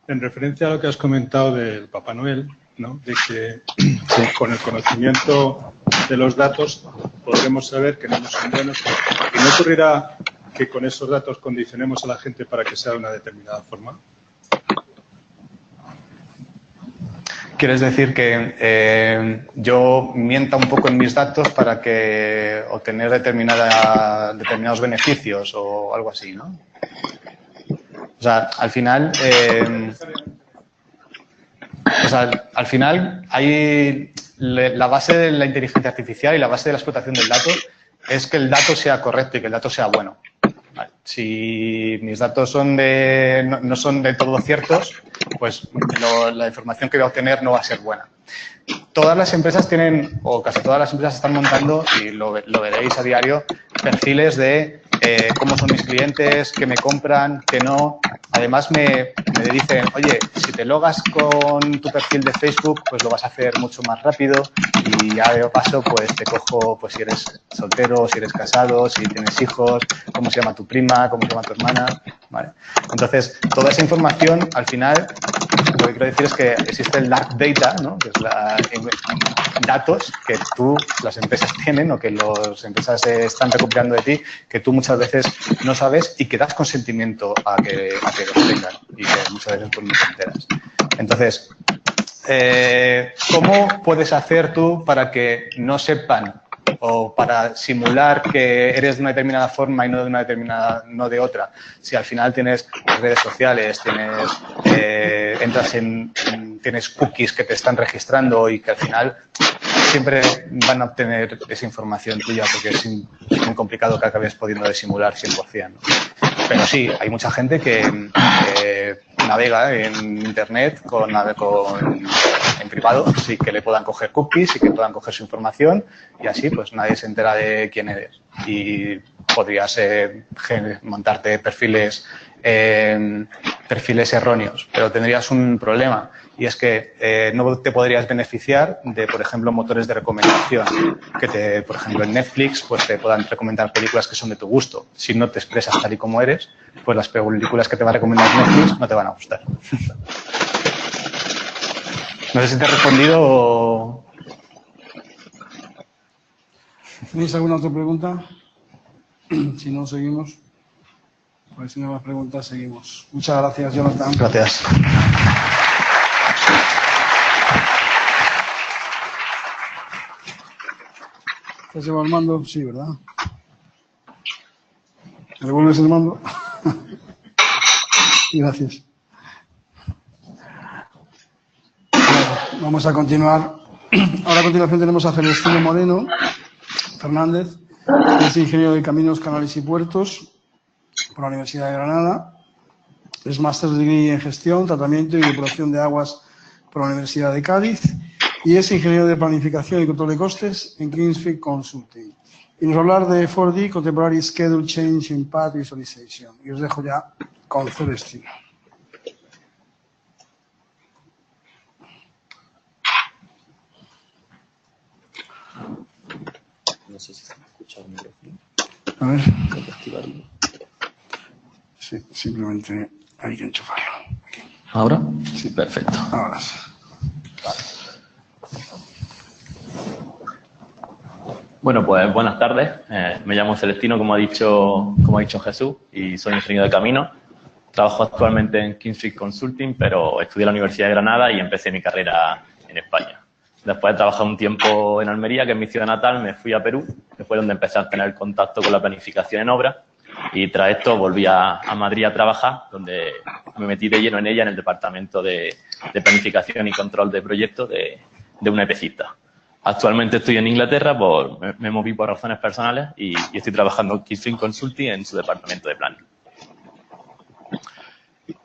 en referencia a lo que has comentado del Papá Noel, ¿no? De que con el conocimiento de los datos podremos saber que no son buenos. ¿Y no ocurrirá que con esos datos condicionemos a la gente para que sea de una determinada forma? ¿Quieres decir que yo mienta un poco en mis datos para que obtener determinados beneficios o algo así, ¿no? O sea, al final, hay la base de la inteligencia artificial y la base de la explotación del dato es que el dato sea correcto y que el dato sea bueno. Vale. Si mis datos no son de todo ciertos, pues la información que voy a obtener no va a ser buena. Todas las empresas tienen, o casi todas las empresas están montando, y lo veréis a diario, perfiles de cómo son mis clientes, qué me compran, qué no. Además me dicen, oye, si te logas con tu perfil de Facebook, pues lo vas a hacer mucho más rápido y ya de paso, pues te cojo, pues si eres soltero, si eres casado, si tienes hijos, cómo se llama tu prima, cómo se llama tu hermana, ¿vale? Entonces, toda esa información, al final, lo que quiero decir es que existe el dark data, ¿no? Que es datos que las empresas tienen o que las empresas están recopilando de ti, que tú muchas veces no sabes y que das consentimiento a que los tengan y que muchas veces pues no te enteras. Entonces, ¿cómo puedes hacer tú para que no sepan o para simular que eres de una determinada forma y no de otra? Si al final tienes redes sociales, tienes cookies que te están registrando y que al final siempre van a obtener esa información tuya porque es muy complicado que acabes pudiendo disimular 100%, ¿no? Pero sí, hay mucha gente que navega en Internet en privado, sí que le puedan coger cookies, sí que puedan coger su información y así pues nadie se entera de quién eres. Y podrías montarte perfiles erróneos, pero tendrías un problema y es que no te podrías beneficiar de, por ejemplo, motores de recomendación que por ejemplo, en Netflix pues te puedan recomendar películas que son de tu gusto. Si no te expresas tal y como eres, pues las películas que te va a recomendar Netflix no te van a gustar. No sé si te he respondido o... ¿Tenéis alguna otra pregunta? Si no, seguimos. Pues si no hay más preguntas, seguimos. Muchas gracias, Jonathan. Gracias. ¿Te has llevado el mando? Sí, ¿verdad? ¿Me devuelves el mando? Gracias. Vamos a continuar. Ahora a continuación tenemos a Celestino Moreno Fernández, que es ingeniero de Caminos, Canales y Puertos por la Universidad de Granada. Es Master Degree en Gestión, Tratamiento y Depuración de Aguas por la Universidad de Cádiz y es ingeniero de Planificación y Control de Costes en Kingsfield Consulting. Y nos va a hablar de 4D, Contemporary Schedule Change in Path Visualization. Y os dejo ya con Celestino. No sé si se me escucha el micrófono. A ver. Tengo que activarlo. Sí, simplemente hay que enchufarlo. ¿Ahora? Sí. Perfecto. Ahora sí. Bueno, pues buenas tardes. Me llamo Celestino, como ha dicho Jesús, y soy ingeniero de caminos. Trabajo actualmente en Kingsfield Consulting, pero estudié en la Universidad de Granada y empecé mi carrera en España. Después de trabajar un tiempo en Almería, que es mi ciudad natal, me fui a Perú, que fue donde empecé a tener contacto con la planificación en obra. Y tras esto volví a Madrid a trabajar, donde me metí de lleno en ella, en el departamento de planificación y control de proyectos de una EPCista. Actualmente estoy en Inglaterra, me moví por razones personales y estoy trabajando en Kingsfield Consulting en su departamento de planning.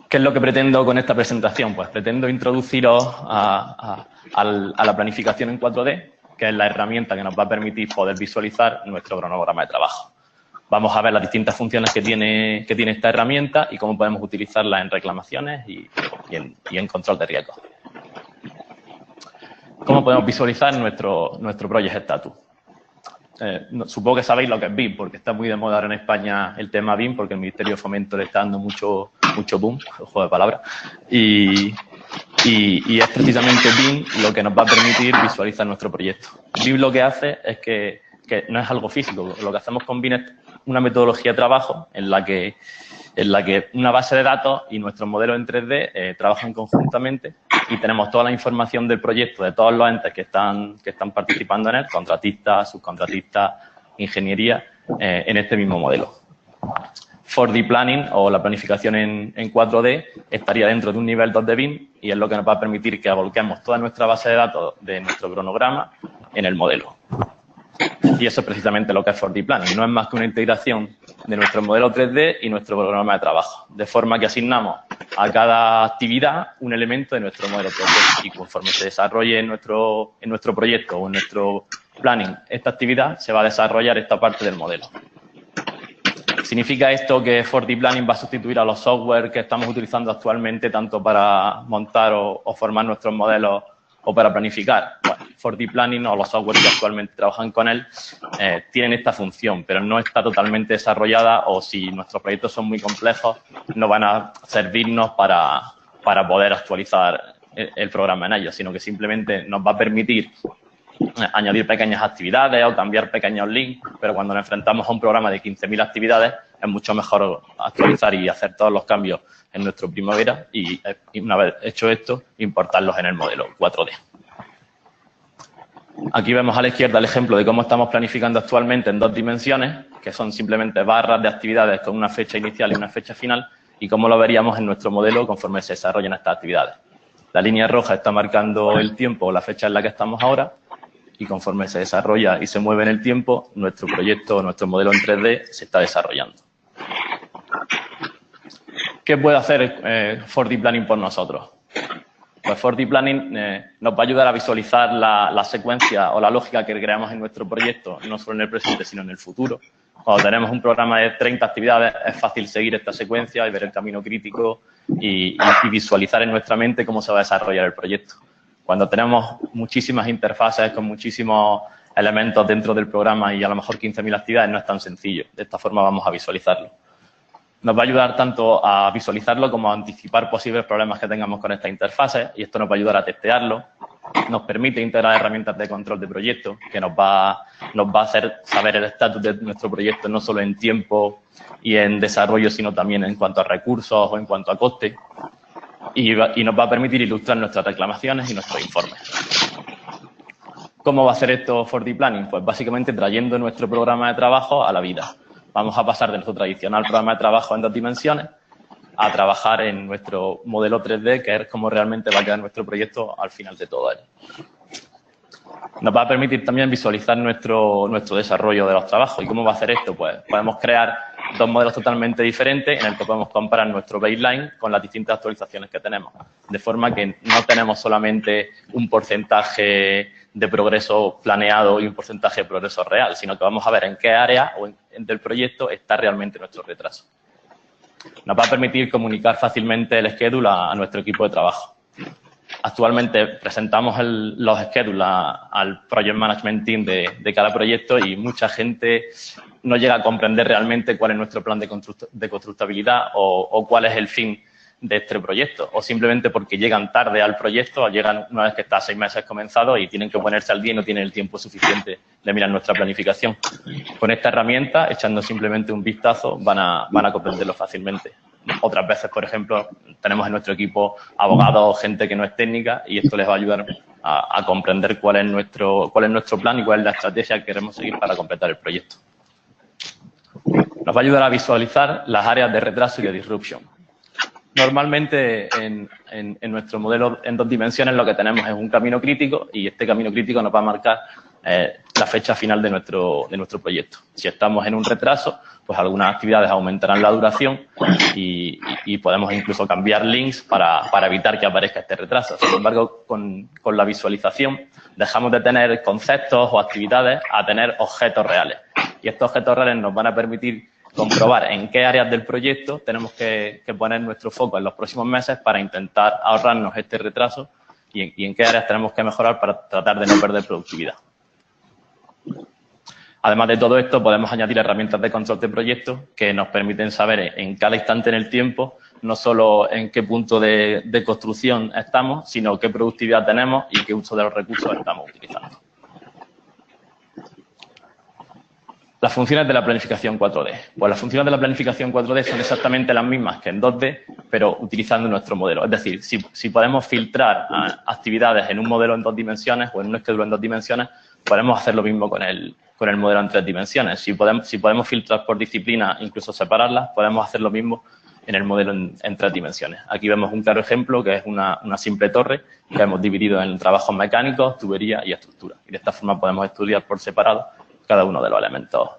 ¿Qué es lo que pretendo con esta presentación? Pues pretendo introduciros a la planificación en 4D, que es la herramienta que nos va a permitir poder visualizar nuestro cronograma de trabajo. Vamos a ver las distintas funciones que tiene esta herramienta y cómo podemos utilizarla en reclamaciones y en control de riesgos. ¿Cómo podemos visualizar nuestro Project Status? Supongo que sabéis lo que es BIM, porque está muy de moda ahora en España el tema BIM, porque el Ministerio de Fomento le está dando mucho boom, juego de palabras, y es precisamente BIM lo que nos va a permitir visualizar nuestro proyecto. BIM lo que hace es que no es algo físico, lo que hacemos con BIM es una metodología de trabajo en la que una base de datos y nuestros modelos en 3D trabajan conjuntamente y tenemos toda la información del proyecto de todos los entes que están participando en él, contratistas, subcontratistas, ingeniería, en este mismo modelo. 4D Planning o la planificación en 4D estaría dentro de un nivel 2 de BIM y es lo que nos va a permitir que volquemos toda nuestra base de datos de nuestro cronograma en el modelo. Y eso es precisamente lo que es 4D Planning. No es más que una integración de nuestro modelo 3D y nuestro programa de trabajo. De forma que asignamos a cada actividad un elemento de nuestro modelo 3D. Y conforme se desarrolle en nuestro proyecto o en nuestro planning esta actividad, se va a desarrollar esta parte del modelo. ¿Significa esto que 4D Planning va a sustituir a los software que estamos utilizando actualmente tanto para montar o formar nuestros modelos o para planificar? Bueno, 4D Planning o los software que actualmente trabajan con él tienen esta función, pero no está totalmente desarrollada o si nuestros proyectos son muy complejos no van a servirnos para poder actualizar el programa en ellos, sino que simplemente nos va a permitir añadir pequeñas actividades o cambiar pequeños links, pero cuando nos enfrentamos a un programa de 15.000 actividades es mucho mejor actualizar y hacer todos los cambios en nuestro Primavera y una vez hecho esto, importarlos en el modelo 4D. Aquí vemos a la izquierda el ejemplo de cómo estamos planificando actualmente en 2 dimensiones, que son simplemente barras de actividades con una fecha inicial y una fecha final, y cómo lo veríamos en nuestro modelo conforme se desarrollan estas actividades. La línea roja está marcando el tiempo o la fecha en la que estamos ahora, y conforme se desarrolla y se mueve en el tiempo, nuestro proyecto, nuestro modelo en 3D se está desarrollando. ¿Qué puede hacer 4D Planning por nosotros? Pues 4D Planning nos va a ayudar a visualizar la secuencia o la lógica que creamos en nuestro proyecto, no solo en el presente, sino en el futuro. Cuando tenemos un programa de 30 actividades, es fácil seguir esta secuencia y ver el camino crítico y visualizar en nuestra mente cómo se va a desarrollar el proyecto. Cuando tenemos muchísimas interfaces con muchísimos elementos dentro del programa y a lo mejor 15.000 actividades, no es tan sencillo. De esta forma vamos a visualizarlo. Nos va a ayudar tanto a visualizarlo como a anticipar posibles problemas que tengamos con esta interfase y esto nos va a ayudar a testearlo. Nos permite integrar herramientas de control de proyecto que nos va a hacer saber el estatus de nuestro proyecto no solo en tiempo y en desarrollo, sino también en cuanto a recursos o en cuanto a coste. Y nos va a permitir ilustrar nuestras reclamaciones y nuestros informes. ¿Cómo va a hacer esto 4D Planning? Pues básicamente trayendo nuestro programa de trabajo a la vida. Vamos a pasar de nuestro tradicional programa de trabajo en 2 dimensiones a trabajar en nuestro modelo 3D, que es como realmente va a quedar nuestro proyecto al final de todo ello. Nos va a permitir también visualizar nuestro desarrollo de los trabajos. ¿Y cómo va a hacer esto? Pues podemos crear 2 modelos totalmente diferentes en el que podemos comparar nuestro baseline con las distintas actualizaciones que tenemos. De forma que no tenemos solamente un porcentaje de progreso planeado y un porcentaje de progreso real, sino que vamos a ver en qué área del proyecto está realmente nuestro retraso. Nos va a permitir comunicar fácilmente el schedule a nuestro equipo de trabajo. Actualmente presentamos los schedules al Project Management Team de cada proyecto y mucha gente no llega a comprender realmente cuál es nuestro plan de constructabilidad o cuál es el fin de este proyecto, o simplemente porque llegan tarde al proyecto o llegan una vez que está 6 meses comenzado y tienen que ponerse al día y no tienen el tiempo suficiente de mirar nuestra planificación. Con esta herramienta, echando simplemente un vistazo, van a comprenderlo fácilmente. Otras veces, por ejemplo, tenemos en nuestro equipo abogados o gente que no es técnica y esto les va a ayudar a comprender cuál es nuestro plan y cuál es la estrategia que queremos seguir para completar el proyecto. Nos va a ayudar a visualizar las áreas de retraso y de disruption. Normalmente en nuestro modelo en 2 dimensiones lo que tenemos es un camino crítico y este camino crítico nos va a marcar la fecha final de nuestro proyecto. Si estamos en un retraso, pues algunas actividades aumentarán la duración y podemos incluso cambiar links para evitar que aparezca este retraso. Sin embargo, con la visualización dejamos de tener conceptos o actividades a tener objetos reales. Y estos objetos reales nos van a permitir comprobar en qué áreas del proyecto tenemos que poner nuestro foco en los próximos meses para intentar ahorrarnos este retraso y en qué áreas tenemos que mejorar para tratar de no perder productividad. Además de todo esto, podemos añadir herramientas de control de proyectos que nos permiten saber en cada instante en el tiempo no solo en qué punto de construcción estamos, sino qué productividad tenemos y qué uso de los recursos estamos utilizando. Las funciones de la planificación 4D. Pues las funciones de la planificación 4D son exactamente las mismas que en 2D, pero utilizando nuestro modelo. Es decir, si podemos filtrar actividades en un modelo en 2 dimensiones o en un schedule en 2 dimensiones, podemos hacer lo mismo con el modelo en 3 dimensiones. Si podemos filtrar por disciplina, incluso separarlas, podemos hacer lo mismo en el modelo en 3 dimensiones. Aquí vemos un claro ejemplo que es una simple torre que hemos dividido en trabajos mecánicos, tubería y estructura. Y de esta forma podemos estudiar por separado cada uno de los elementos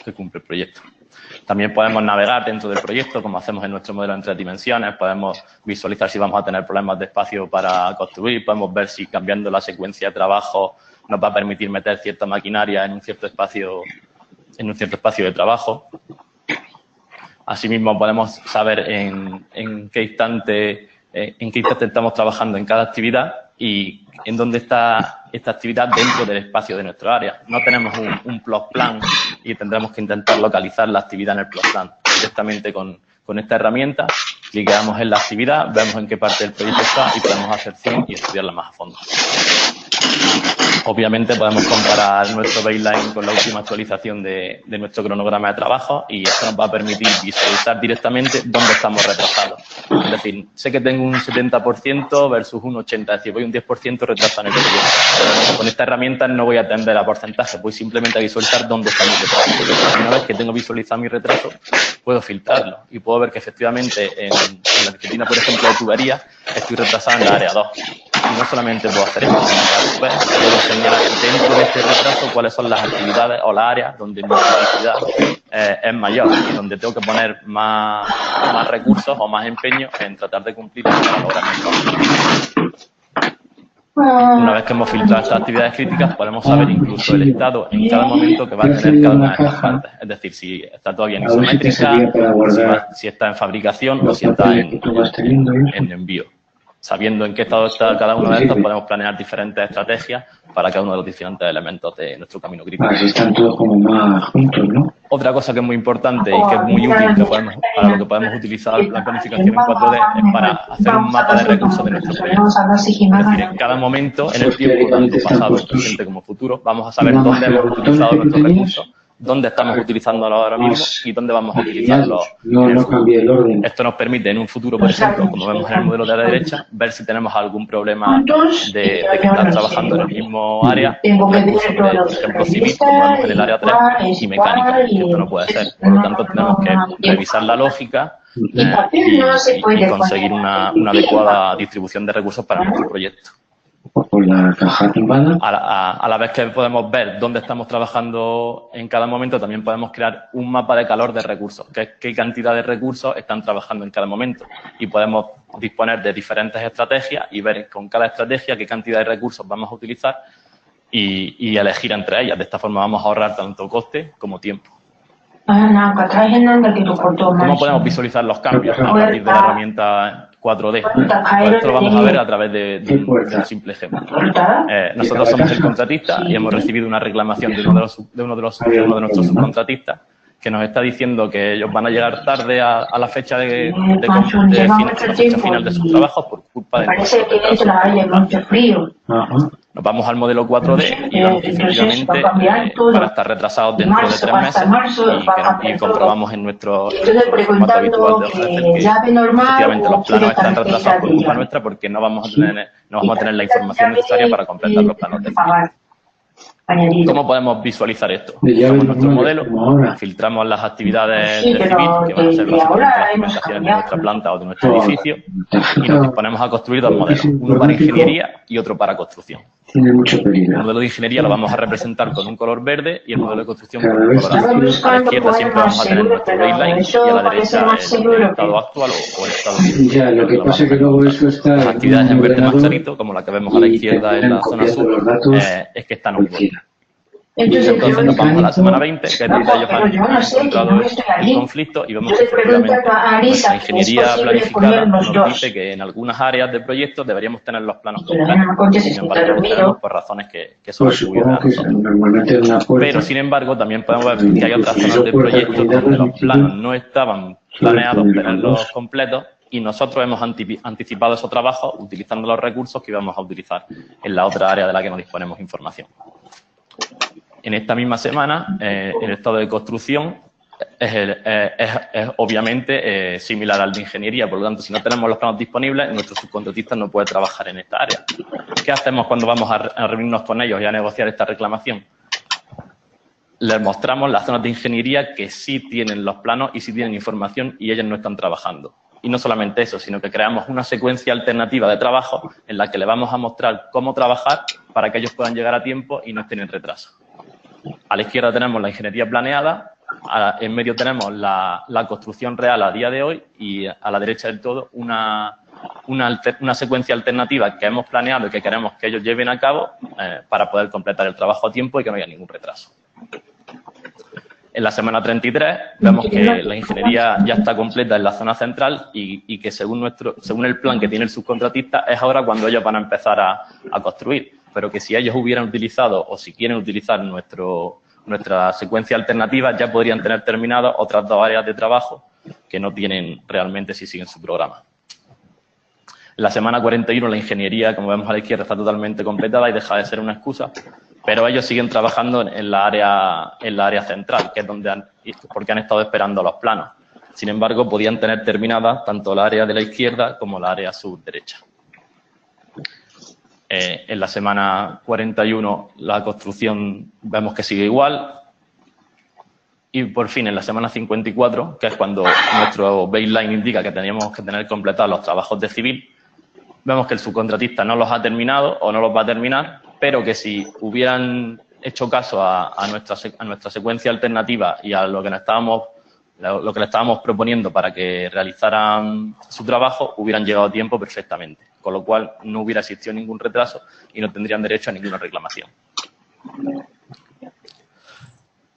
que cumple el proyecto. También podemos navegar dentro del proyecto, como hacemos en nuestro modelo en 3 dimensiones. Podemos visualizar si vamos a tener problemas de espacio para construir. Podemos ver si cambiando la secuencia de trabajo nos va a permitir meter cierta maquinaria en un cierto espacio de trabajo. Asimismo, podemos saber en qué instante estamos trabajando en cada actividad y en dónde está esta actividad dentro del espacio de nuestro área. No tenemos un plot plan y tendremos que intentar localizar la actividad en el plot plan. Directamente con esta herramienta, clicamos en la actividad, vemos en qué parte del proyecto está y podemos hacer zoom y estudiarla más a fondo. Obviamente podemos comparar nuestro baseline con la última actualización de nuestro cronograma de trabajo y esto nos va a permitir visualizar directamente dónde estamos retrasados. Es decir, sé que tengo un 70% versus un 80%, es decir, voy un 10% retrasado en el proyecto. Con esta herramienta no voy a atender a porcentaje, voy simplemente a visualizar dónde está mi retraso. Una vez que tengo visualizado mi retraso, puedo filtrarlo y puedo ver que efectivamente en la disciplina, por ejemplo, de tubería, estoy retrasado en la área 2. y no solamente puedo hacer esto, sino que a su vez puedo señalar dentro de este retraso cuáles son las actividades o las áreas donde mi actividad es mayor y donde tengo que poner más recursos o más empeño en tratar de cumplir para lograr mejor. Una vez que hemos filtrado estas actividades críticas, podemos saber incluso el estado en cada momento que va a tener cada una de estas partes. Es decir, si está todavía en isométrica, si está en fabricación o si está en envío. Sabiendo en qué estado está cada uno de estos, podemos planear diferentes estrategias para cada uno de los diferentes elementos de nuestro camino crítico. Así están todos como más juntos, ¿no? Otra cosa que es muy importante y que es muy útil para lo que podemos utilizar la planificación en 4D es para hacer un mapa de recursos de nuestro proyecto. Es decir, en cada momento, en el tiempo, tanto pasado, presente como futuro, vamos a saber dónde hemos utilizado nuestros recursos, dónde estamos utilizándolo ahora mismo y dónde vamos a utilizarlo en el futuro. Esto nos permite en un futuro, por ejemplo, como vemos en el modelo de la derecha, ver si tenemos algún problema de que están trabajando en el mismo área, recursos de, por ejemplo, civil, como vemos en el área 3, y mecánica, y esto no puede ser. Por lo tanto, tenemos que revisar la lógica y conseguir una adecuada distribución de recursos para nuestro proyecto. Por la caja tumbada. A la vez que podemos ver dónde estamos trabajando en cada momento, también podemos crear un mapa de calor de recursos, que es qué cantidad de recursos están trabajando en cada momento. Y podemos disponer de diferentes estrategias y ver con cada estrategia qué cantidad de recursos vamos a utilizar y elegir entre ellas. De esta forma vamos a ahorrar tanto coste como tiempo. ¿Cómo podemos visualizar los cambios a partir de la herramienta 4D? Pues esto lo vamos a ver a través de un simple ejemplo. Nosotros somos el contratista y hemos recibido una reclamación de uno de nuestros subcontratistas que nos está diciendo que ellos van a llegar tarde a la fecha de fecha final de sus trabajos por culpa de nos vamos al modelo 4D y vemos que efectivamente para estar retrasados dentro de 3 meses y comprobamos en nuestro formato habitual de hoja de Excel que efectivamente los planos están retrasados por culpa nuestra porque no vamos a tener la información necesaria para completar los planos de civil. ¿Cómo podemos visualizar esto? Usamos nuestro modelo, filtramos las actividades de civil, que van a ser básicamente las comunicaciones de nuestra planta o de nuestro edificio, y nos disponemos a construir 2 modelos, uno para ingeniería y otro para construcción. Tiene mucho peligro. El modelo de ingeniería lo vamos a representar con un color verde y el modelo de construcción con un color azul. A la izquierda siempre vamos a tener nuestro baseline y a la derecha el estado actual o el estado ya, lo que pasa es que luego eso está las actividades en verde más clarito, como la que vemos a la izquierda en la zona sur, es que están en verde. Entonces nos vamos a la semana 20, que es donde ellos han encontrado el conflicto y vemos que efectivamente nuestra ingeniería planificada nos dice que en algunas áreas del proyecto deberíamos tener los planos completos. Sin embargo, lo tenemos por razones que son atribuidas a nosotros. Pero, sin embargo, también podemos ver que hay otras zonas del proyecto donde los planos no estaban planeados tenerlos completos y nosotros hemos anticipado esos trabajos utilizando los recursos que íbamos a utilizar en la otra área de la que no disponemos información. En esta misma semana, el estado de construcción es obviamente similar al de ingeniería. Por lo tanto, si no tenemos los planos disponibles, nuestro subcontratista no puede trabajar en esta área. ¿Qué hacemos cuando vamos a reunirnos con ellos y a negociar esta reclamación? Les mostramos las zonas de ingeniería que sí tienen los planos y sí tienen información y ellos no están trabajando. Y no solamente eso, sino que creamos una secuencia alternativa de trabajo en la que le vamos a mostrar cómo trabajar para que ellos puedan llegar a tiempo y no estén en retraso. A la izquierda tenemos la ingeniería planeada, en medio tenemos la construcción real a día de hoy y a la derecha del todo una secuencia alternativa que hemos planeado y que queremos que ellos lleven a cabo para poder completar el trabajo a tiempo y que no haya ningún retraso. En la semana 33 vemos que la ingeniería ya está completa en la zona central y que según el plan que tiene el subcontratista es ahora cuando ellos van a empezar a construir. Pero que si ellos hubieran utilizado o si quieren utilizar nuestra secuencia alternativa ya podrían tener terminadas otras 2 áreas de trabajo que no tienen realmente si siguen su programa. En la semana 41 la ingeniería, como vemos a la izquierda, está totalmente completada y deja de ser una excusa, pero ellos siguen trabajando en la área central, que es porque han estado esperando los planos. Sin embargo, podían tener terminadas tanto la área de la izquierda como la área sur-derecha. En la semana 41 la construcción vemos que sigue igual. Y por fin, en la semana 54, que es cuando nuestro baseline indica que teníamos que tener completados los trabajos de civil, vemos que el subcontratista no los ha terminado o no los va a terminar, pero que si hubieran hecho caso a nuestra secuencia alternativa y a lo que le estábamos proponiendo para que realizaran su trabajo, hubieran llegado a tiempo perfectamente, con lo cual no hubiera existido ningún retraso y no tendrían derecho a ninguna reclamación.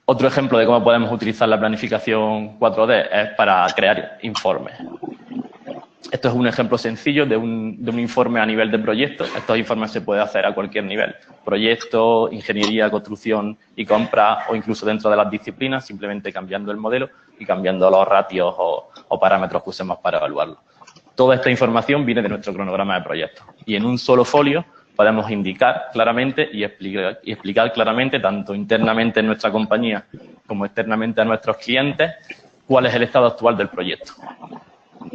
Otro ejemplo de cómo podemos utilizar la planificación 4D es para crear informes. Esto es un ejemplo sencillo de un informe a nivel de proyecto. Estos informes se pueden hacer a cualquier nivel. Proyecto, ingeniería, construcción y compra, o incluso dentro de las disciplinas, simplemente cambiando el modelo y cambiando los ratios o parámetros que usemos para evaluarlo. Toda esta información viene de nuestro cronograma de proyectos. Y en un solo folio podemos indicar claramente y explicar claramente, tanto internamente en nuestra compañía como externamente a nuestros clientes, cuál es el estado actual del proyecto.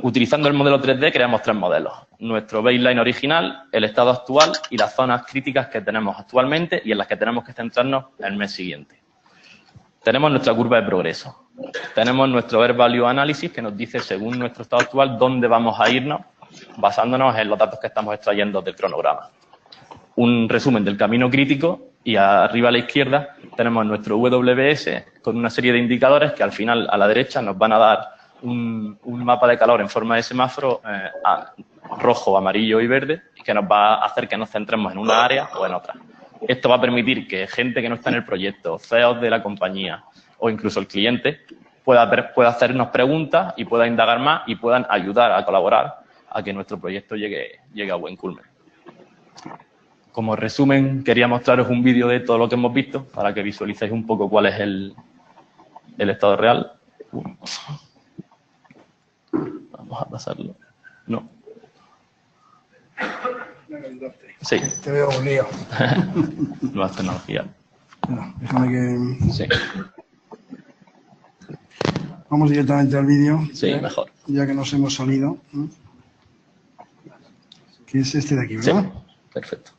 Utilizando el modelo 3D creamos 3 modelos. Nuestro baseline original, el estado actual y las zonas críticas que tenemos actualmente y en las que tenemos que centrarnos el mes siguiente. Tenemos nuestra curva de progreso. Tenemos nuestro Air Value Analysis que nos dice, según nuestro estado actual, dónde vamos a irnos basándonos en los datos que estamos extrayendo del cronograma. Un resumen del camino crítico y arriba a la izquierda tenemos nuestro WS con una serie de indicadores que al final a la derecha nos van a dar un mapa de calor en forma de semáforo rojo, amarillo y verde, que nos va a hacer que nos centremos en una área o en otra. Esto va a permitir que gente que no está en el proyecto, CEOs de la compañía o incluso el cliente pueda hacernos preguntas y pueda indagar más y puedan ayudar a colaborar a que nuestro proyecto llegue a buen culmen. Como resumen, quería mostraros un vídeo de todo lo que hemos visto para que visualicéis un poco cuál es el estado real. Vamos a pasarlo. No. Sí. Te veo un lío. Nuevas tecnologías. No, déjame que... Sí. Vamos directamente al vídeo. Sí, mejor. Ya que nos hemos salido. Que es este de aquí, ¿verdad? Sí, perfecto.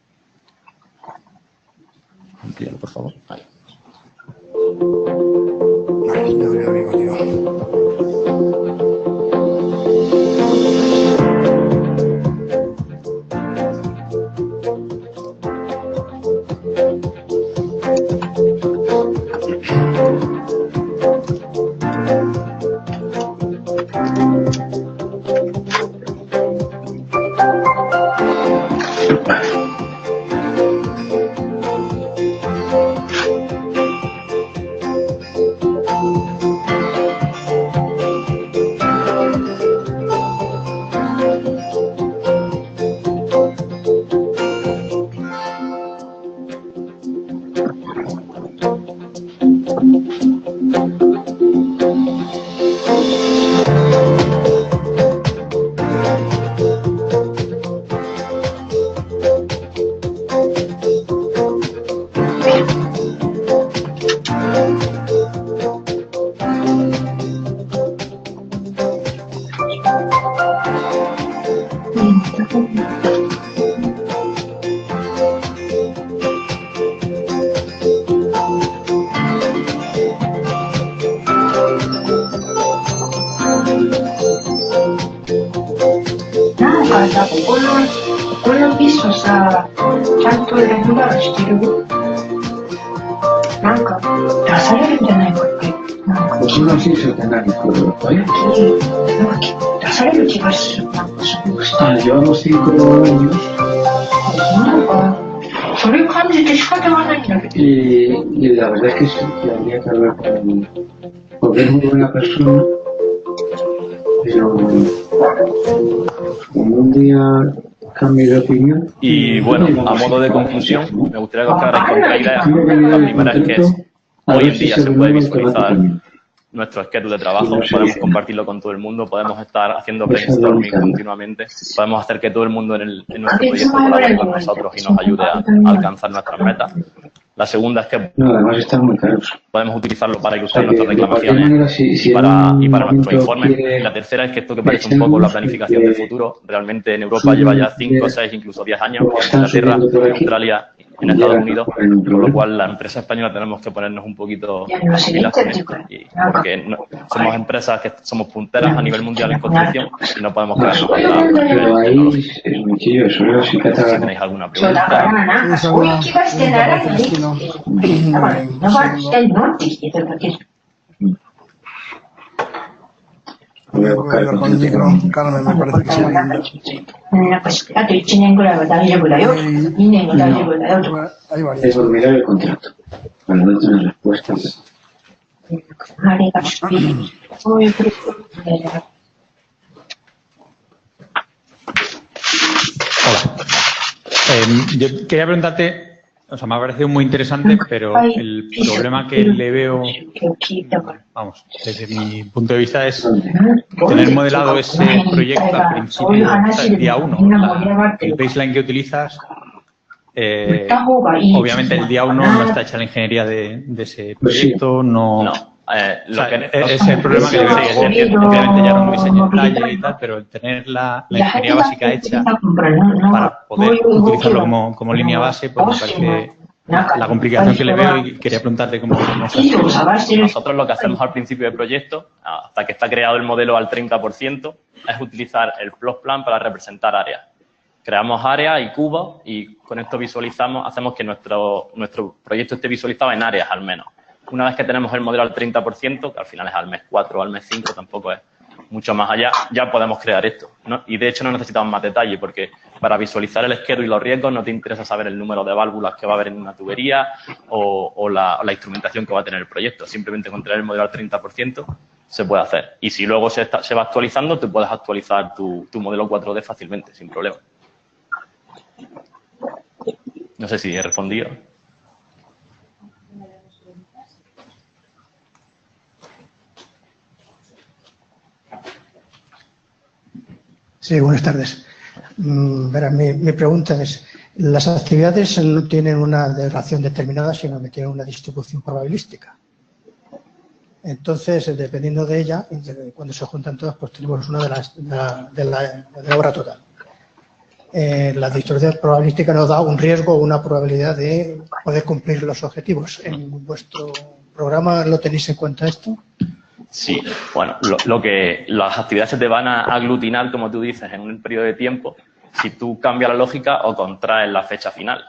Amplíalo, por favor. Ahí. Vale, ya lo abrimos, tío. Llevamos 5 años y la verdad es que sí, que habría que hablar con porque es muy buena persona, pero como un día cambie de opinión. Y bueno, a modo de conclusión, me gustaría que os quedarais con 3 ideas. La primera es que hoy en día se puede visualizar nuestro schedule de trabajo, podemos compartirlo con todo el mundo, podemos estar haciendo brainstorming continuamente, podemos hacer que todo el mundo en nuestro proyecto colabore con nosotros y nos ayude a alcanzar nuestras metas. La segunda es que además están muy caros. Podemos utilizarlo para ilustrar nuestras reclamaciones y para nuestro informe. Y la tercera es que esto que parece un poco la planificación del futuro, realmente en Europa lleva ya 5, 6, incluso 10 años, en Inglaterra, en Australia en Estados Unidos, con lo cual la empresa española tenemos que ponernos un poquito pilas con esto, porque somos empresas que somos punteras a nivel mundial en construcción y no podemos quedarnos atrás. Pero ahí es muy chillo, solo si Si tenéis alguna pregunta. voy a buscar con el micro, Carmen, me parece que sí. Hay es varias. olvidar el contrato para no tener respuestas. Yo quería preguntarte, o sea, me ha parecido muy interesante, pero el problema que le veo, vamos, desde mi punto de vista es tener modelado ese proyecto al principio, o sea, el día 1, el baseline que utilizas. Obviamente el día 1 no está hecha la ingeniería de ese proyecto, no. Es el problema que le veo. Obviamente ya no diseño en detalle y tal, pero el tener la ingeniería básica hecha para poder utilizarlo como línea base, pues me parece la complicación que le veo y quería preguntarte cómo se hace. Nosotros lo que hacemos al principio del proyecto, hasta que está creado el modelo al 30%, es utilizar el plot plan para representar áreas. Creamos áreas y cubos y con esto visualizamos, hacemos que nuestro proyecto esté visualizado en áreas al menos. Una vez que tenemos el modelo al 30%, que al final es al mes 4 o al mes 5, tampoco es mucho más allá, ya podemos crear esto, ¿no? Y de hecho no necesitamos más detalle porque para visualizar el esquema y los riesgos no te interesa saber el número de válvulas que va a haber en una tubería o la instrumentación que va a tener el proyecto. Simplemente con tener el modelo al 30% se puede hacer. Y si luego se va actualizando, te puedes actualizar tu modelo 4D fácilmente, sin problema. No sé si he respondido. Sí, buenas tardes. Verán, mi pregunta es, las actividades no tienen una duración determinada, sino que tienen una distribución probabilística. Entonces, dependiendo de ella, cuando se juntan todas, pues tenemos una de la obra total. La distribución probabilística nos da un riesgo o una probabilidad de poder cumplir los objetivos. ¿En vuestro programa lo tenéis en cuenta esto? Sí, bueno, las actividades se te van a aglutinar, como tú dices, en un periodo de tiempo si tú cambias la lógica o contraes la fecha final.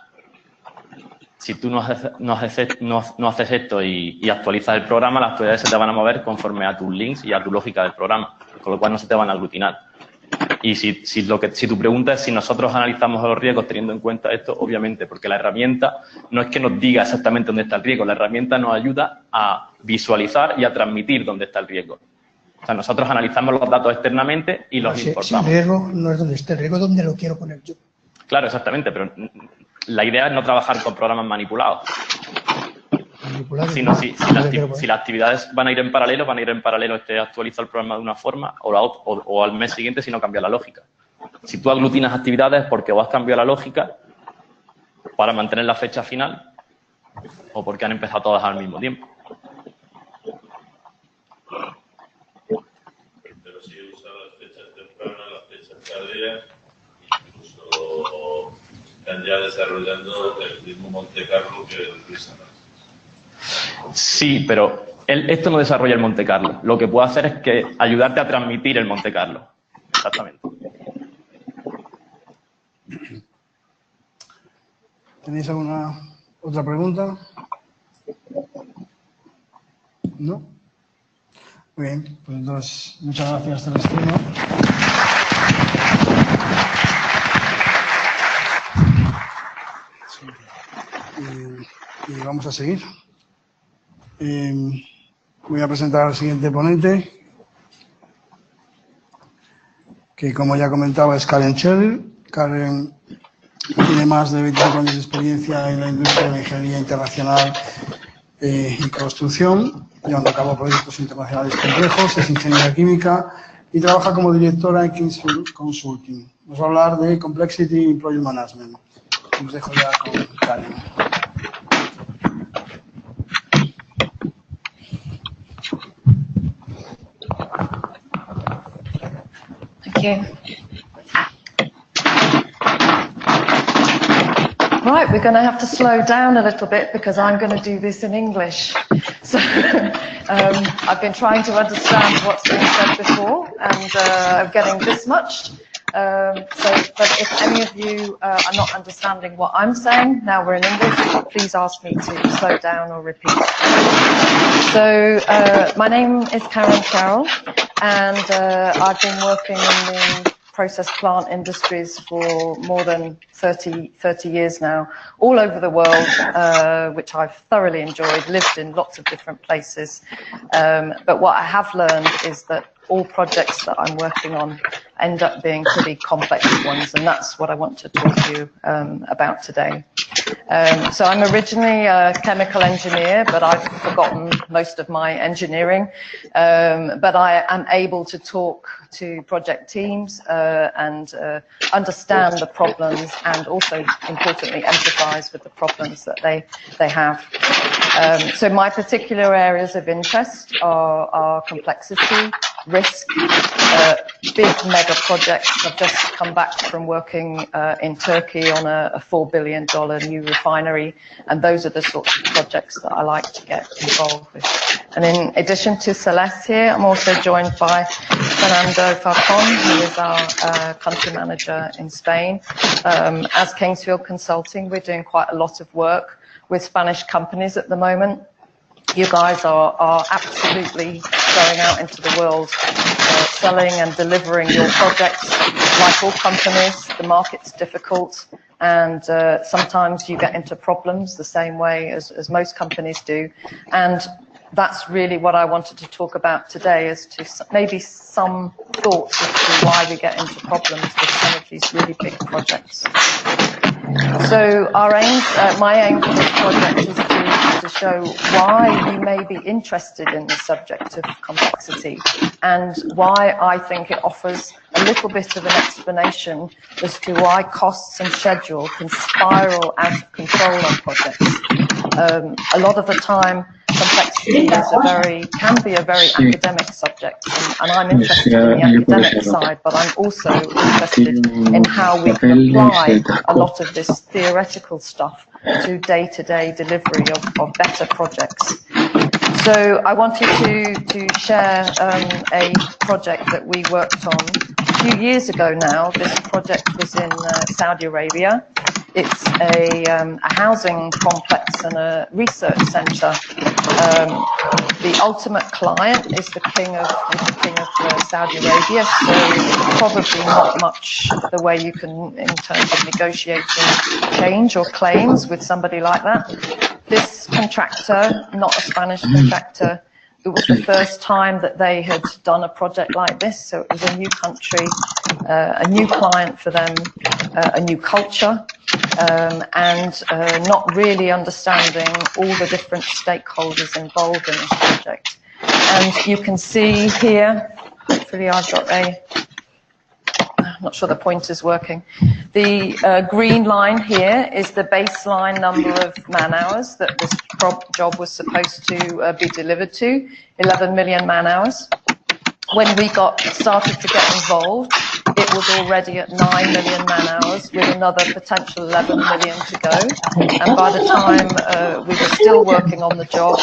Si tú no haces esto y actualizas el programa, las actividades se te van a mover conforme a tus links y a tu lógica del programa, con lo cual no se te van a aglutinar. Y si tu pregunta es si nosotros analizamos los riesgos teniendo en cuenta esto, obviamente, porque la herramienta no es que nos diga exactamente dónde está el riesgo, la herramienta nos ayuda a visualizar y a transmitir dónde está el riesgo. O sea, nosotros analizamos los datos externamente y los importamos. Si el riesgo no es donde está el riesgo, ¿dónde lo quiero poner yo? Claro, exactamente, pero la idea es no trabajar con programas manipulados. Sino si las actividades van a ir en paralelo, esté actualizado el programa de una forma o al mes siguiente si no cambia la lógica. Si tú aglutinas actividades porque o has cambiado la lógica para mantener la fecha final o porque han empezado todas al mismo tiempo. Pero si usa las fechas tempranas, las fechas tardías, incluso están ya desarrollando el mismo Monte Carlo que el Luis. Sí, pero esto no desarrolla el Monte Carlo. Lo que puede hacer es que ayudarte a transmitir el Monte Carlo. Exactamente. ¿Tenéis alguna otra pregunta? ¿No? Muy bien, pues entonces, muchas gracias, Celestino. Y vamos a seguir. Voy a presentar al siguiente ponente, que como ya comentaba es Karen Cheryl. Karen tiene más de 25 años de experiencia en la industria de la ingeniería internacional y construcción, llevando a cabo proyectos internacionales complejos, es ingeniera química y trabaja como directora en Kingsfield Consulting. Nos va a hablar de Complexity in Project Management. Os dejo ya con Karen. Right, we're going to have to slow down a little bit because I'm going to do this in English. So I've been trying to understand what's been said before, and I'm getting this much. But if any of you are not understanding what I'm saying, now we're in English, please ask me to slow down or repeat. So my name is Karen Carroll, and I've been working in the process plant industries for more than 30 years now, all over the world, which I've thoroughly enjoyed, lived in lots of different places. But what I have learned is that all projects that I'm working on end up being pretty complex ones, and that's what I want to talk to you about today. So I'm originally a chemical engineer, but I've forgotten most of my engineering. But I am able to talk to project teams and understand the problems, and also, importantly, empathize with the problems that they have. So my particular areas of interest are complexity, risk, big mega projects. I've just come back from working in Turkey on a $4 billion new refinery, and those are the sorts of projects that I like to get involved with. And in addition to Celeste here, I'm also joined by Fernando Falcon, who is our country manager in Spain. As Kingsfield Consulting, we're doing quite a lot of work with Spanish companies at the moment. You guys are absolutely going out into the world, selling and delivering your projects. Like all companies, the market's difficult, and sometimes you get into problems the same way as most companies do. And that's really what I wanted to talk about today, is to maybe some thoughts as to why we get into problems with some of these really big projects. So our aims, my aim for this project is to show why you may be interested in the subject of complexity, and why I think it offers a little bit of an explanation as to why costs and schedule can spiral out of control on projects. A lot of the time, complexity can be a very academic subject, and I'm interested in the academic side, but I'm also interested in how we can apply a lot of this theoretical stuff to day-to-day delivery of better projects. So I wanted to share a project that we worked on a few years ago now. This project was in Saudi Arabia. It's a housing complex and a research center. The ultimate client is the king of Saudi Arabia, so probably not much the way you can, in terms of negotiating change or claims with somebody like that. This contractor, not a Spanish contractor, it was the first time that they had done a project like this, so it was a new country, a new client for them, a new culture, and not really understanding all the different stakeholders involved in this project. And you can see here, hopefully I've got I'm not sure the pointer's working. The green line here is the baseline number of man hours that this job was supposed to be delivered to, 11 million man hours. When we started to get involved, it was already at 9 million man hours with another potential 11 million to go. And by the time we were still working on the job,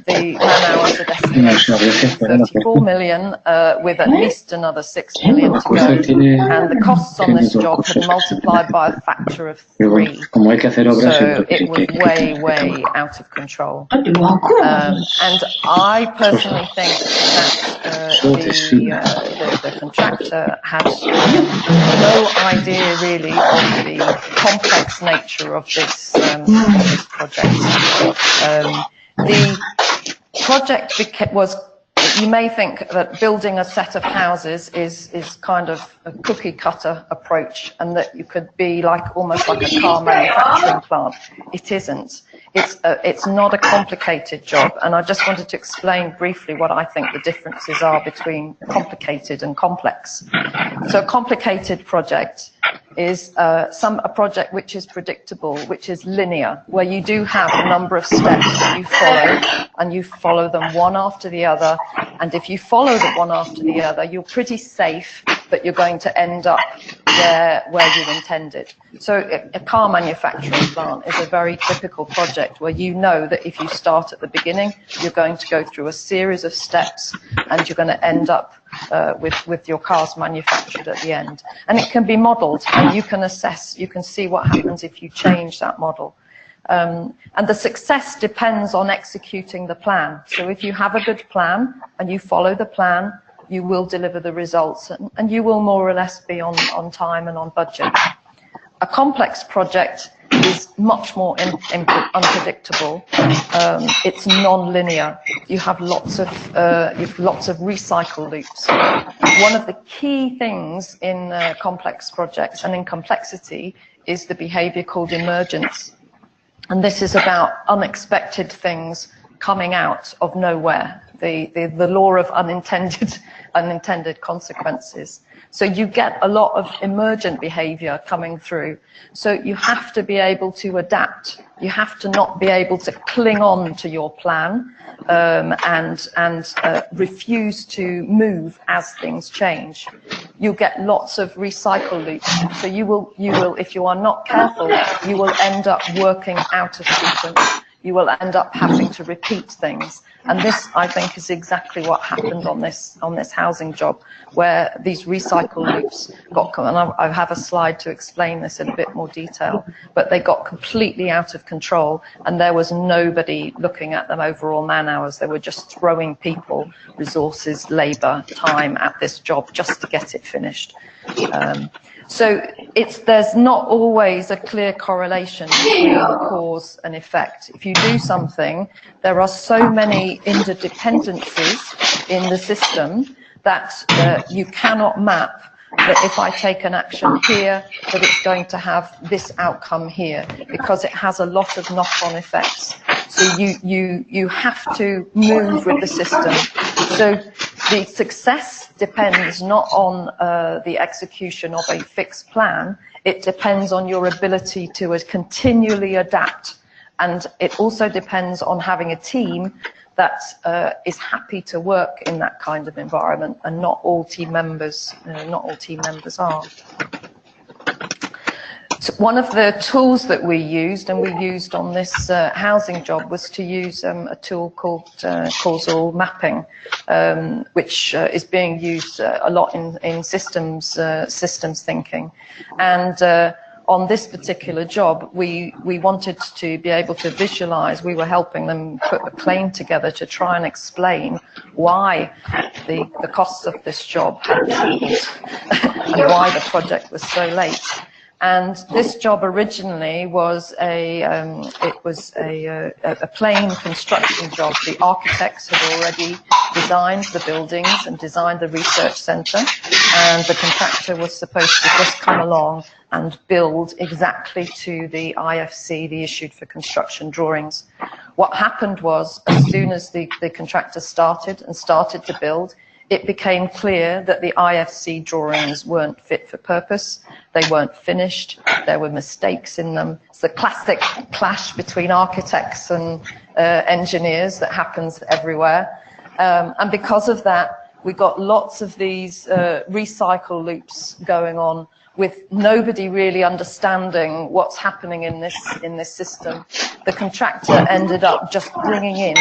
the man hours had estimated 34 million with at least another 6 million to go. And the costs on this job had multiplied by a factor of 3. So it was way, way out of control. And I personally think that the contractor had no idea really of the complex nature of this project. The project was, you may think that building a set of houses is kind of a cookie cutter approach, and that you could be almost like a car manufacturing plant. It isn't. It's not a complicated job, and I just wanted to explain briefly what I think the differences are between complicated and complex. So a complicated project is a project which is predictable, which is linear, where you do have a number of steps that you follow, and you follow them one after the other. And if you follow them one after the other, you're pretty safe that you're going to end up where you intended. So a car manufacturing plant is a very typical project where you know that if you start at the beginning, you're going to go through a series of steps and you're going to end up with your cars manufactured at the end. And it can be modeled, and you can assess, you can see what happens if you change that model. And the success depends on executing the plan. So if you have a good plan and you follow the plan, you will deliver the results, and you will more or less be on time and on budget. A complex project is much more unpredictable. It's non-linear. You have lots of recycle loops. One of the key things in complex projects and in complexity is the behavior called emergence. And this is about unexpected things coming out of nowhere. The law of unintended consequences. So you get a lot of emergent behavior coming through. So you have to be able to adapt. You have to not be able to cling on to your plan and refuse to move as things change. You get lots of recycle loops. So you will, if you are not careful, you will end up working out of sequence. You will end up having to repeat things. And this, I think, is exactly what happened on this housing job, where these recycle loops got, and I have a slide to explain this in a bit more detail, but they got completely out of control, and there was nobody looking at them overall man hours. They were just throwing people, resources, labor, time at this job just to get it finished. So there's not always a clear correlation between cause and effect. If you do something, there are so many interdependencies in the system that you cannot map that if I take an action here, that it's going to have this outcome here, because it has a lot of knock-on effects. So you have to move with the system. So the success depends not on the execution of a fixed plan, it depends on your ability to continually adapt. And it also depends on having a team that is happy to work in that kind of environment, and not all team members are. So one of the tools that we used, and we used on this housing job, was to use a tool called causal mapping, which is being used a lot in systems thinking. And on this particular job, we wanted to be able to visualize. We were helping them put a claim together to try and explain why the costs of this job had doubled and why the project was so late. And this job originally was a plain construction job. The architects had already designed the buildings and designed the research centre, and the contractor was supposed to just come along and build exactly to the IFC, the issued for construction drawings. What happened was, as soon as the contractor started to build, it became clear that the IFC drawings weren't fit for purpose. They weren't finished. There were mistakes in them. It's the classic clash between architects and engineers that happens everywhere. And because of that, we got lots of these recycle loops going on, with nobody really understanding what's happening in this system. The contractor ended up just bringing in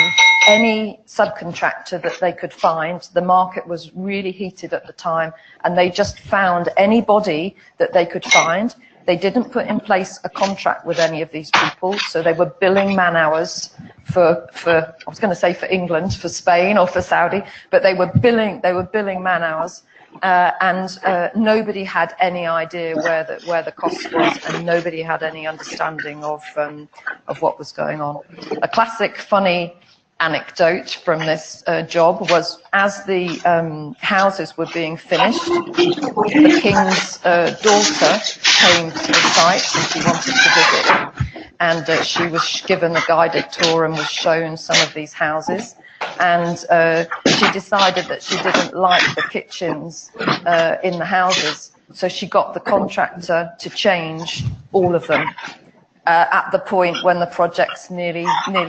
any subcontractor that they could find. The market was really heated at the time, and they just found anybody that they could find. They didn't put in place a contract with any of these people, so they were billing man hours for I was going to say for England, for Spain, or for Saudi, but they were billing man hours. And nobody had any idea where the cost was, and nobody had any understanding of what was going on. A classic funny anecdote from this job was, as the houses were being finished, the king's daughter came to the site and she wanted to visit, and she was given a guided tour and was shown some of these houses. And she decided that she didn't like the kitchens in the houses, so she got the contractor to change all of them. at the point when the project's nearly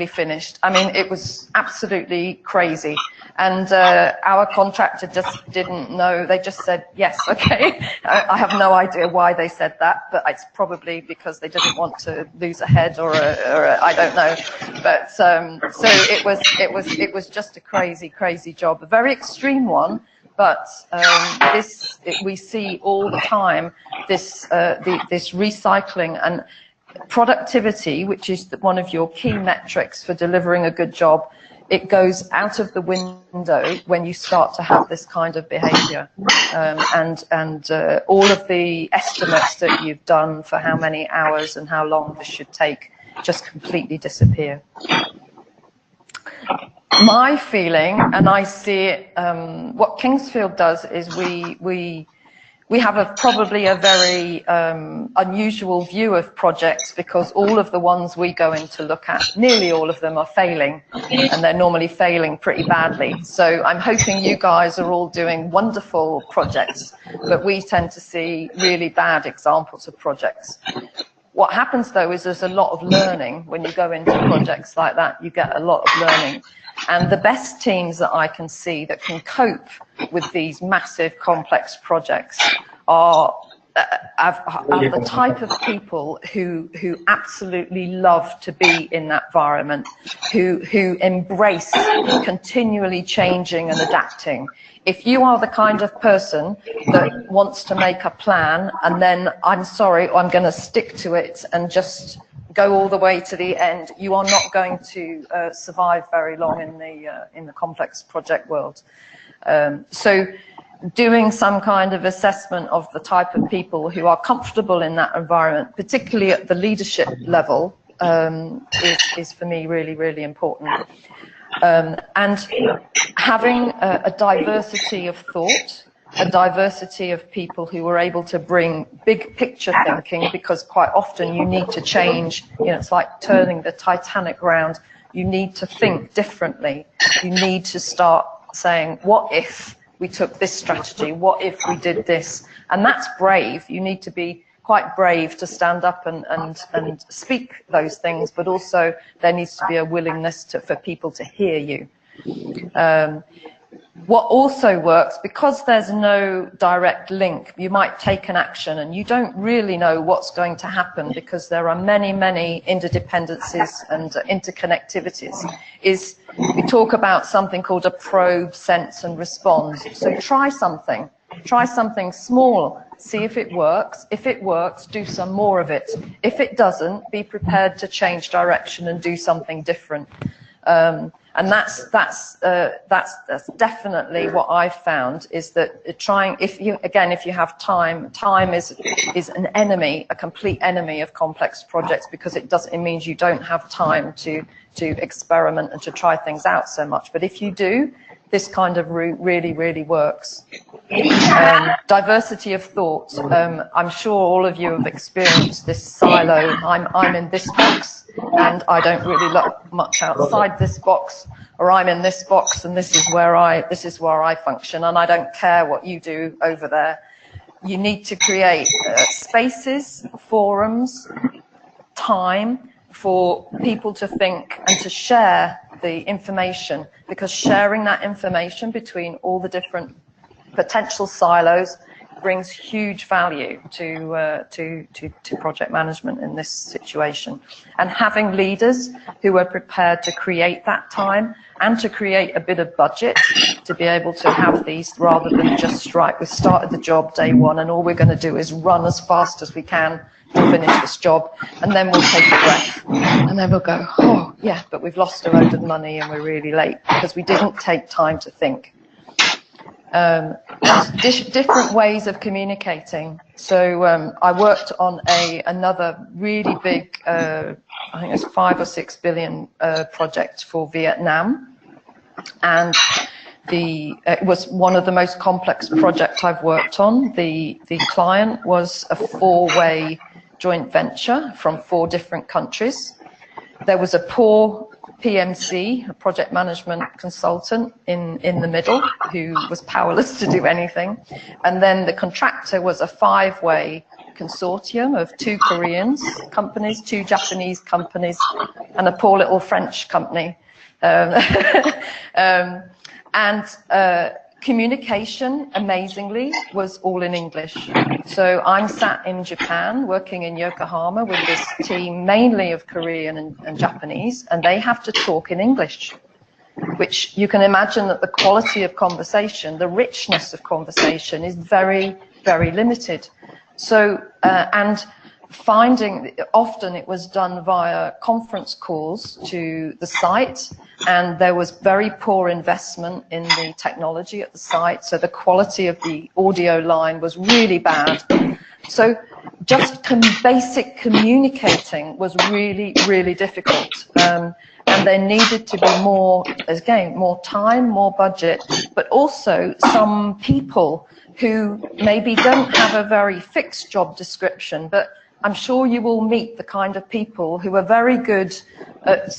finished. I mean, it was absolutely crazy. And our contractor just didn't know. They just said, yes, okay. I have no idea why they said that, but it's probably because they didn't want to lose a head or I don't know. But so it was just a crazy job, a very extreme one. But we see all the time this recycling and productivity, which is one of your key metrics for delivering a good job. It goes out of the window when you start to have this kind of behavior, and all of the estimates that you've done for how many hours and how long this should take just completely disappear. My feeling, and I see it, what Kingsfield does is we have probably a very unusual view of projects, because all of the ones we go in to look at, nearly all of them are failing, and they're normally failing pretty badly. So I'm hoping you guys are all doing wonderful projects, but we tend to see really bad examples of projects. What happens though is there's a lot of learning. When you go into projects like that, you get a lot of learning. And the best teams that I can see that can cope with these massive, complex projects are the type of people who absolutely love to be in that environment, who embrace continually changing and adapting. If you are the kind of person that wants to make a plan and then, I'm sorry, I'm going to stick to it and just go all the way to the end, you are not going to survive very long in the complex project world. So doing some kind of assessment of the type of people who are comfortable in that environment, particularly at the leadership level, is for me really important. And having a diversity of thought, a diversity of people who are able to bring big picture thinking, because quite often you need to change, it's like turning the Titanic around. You need to think differently. You need to start saying, what if we took this strategy? What if we did this? And that's brave. You need to be quite brave to stand up and speak those things, but also there needs to be a willingness for people to hear you. What also works, because there's no direct link, you might take an action and you don't really know what's going to happen because there are many interdependencies and interconnectivities, is we talk about something called a probe, sense and respond. So try something small, see if it works. If it works, do some more of it. If it doesn't, be prepared to change direction and do something different. And that's definitely what I've found, is that trying, if you have time is an enemy, a complete enemy of complex projects, because it means you don't have time to experiment and to try things out so much. But if you do, this kind of route really works. Diversity of thought. I'm sure all of you have experienced this silo. I'm in this box and I don't really look much outside this box, or I'm in this box and this is where I function, and I don't care what you do over there. You need to create spaces, forums, time for people to think and to share the information, because sharing that information between all the different potential silos brings huge value to project management in this situation. And having leaders who are prepared to create that time and to create a bit of budget to be able to have these, rather than just, right, we've started the job day one and all we're going to do is run as fast as we can to finish this job, and then we'll take a breath and then we'll go, oh yeah, but we've lost a load of money and we're really late because we didn't take time to think. Different ways of communicating. So I worked on another really big, I think it's 5 or 6 billion project for Vietnam, and it was one of the most complex projects I've worked on. The client was a 4-way joint venture from 4 different countries. There was a poor PMC, a project management consultant, in the middle, who was powerless to do anything. And then the contractor was a 5-way consortium of 2 Korean companies, 2 Japanese companies, and a poor little French company. Communication, amazingly, was all in English. So I'm sat in Japan working in Yokohama with this team mainly of Korean and Japanese, and they have to talk in English, which you can imagine that the quality of conversation, the richness of conversation is very, very limited. So, and finding, often it was done via conference calls to the site, and there was very poor investment in the technology at the site, so the quality of the audio line was really bad. So just basic communicating was really, really difficult. And there needed to be more, again, more time, more budget, but also some people who maybe don't have a very fixed job description, but I'm sure you will meet the kind of people who are very good at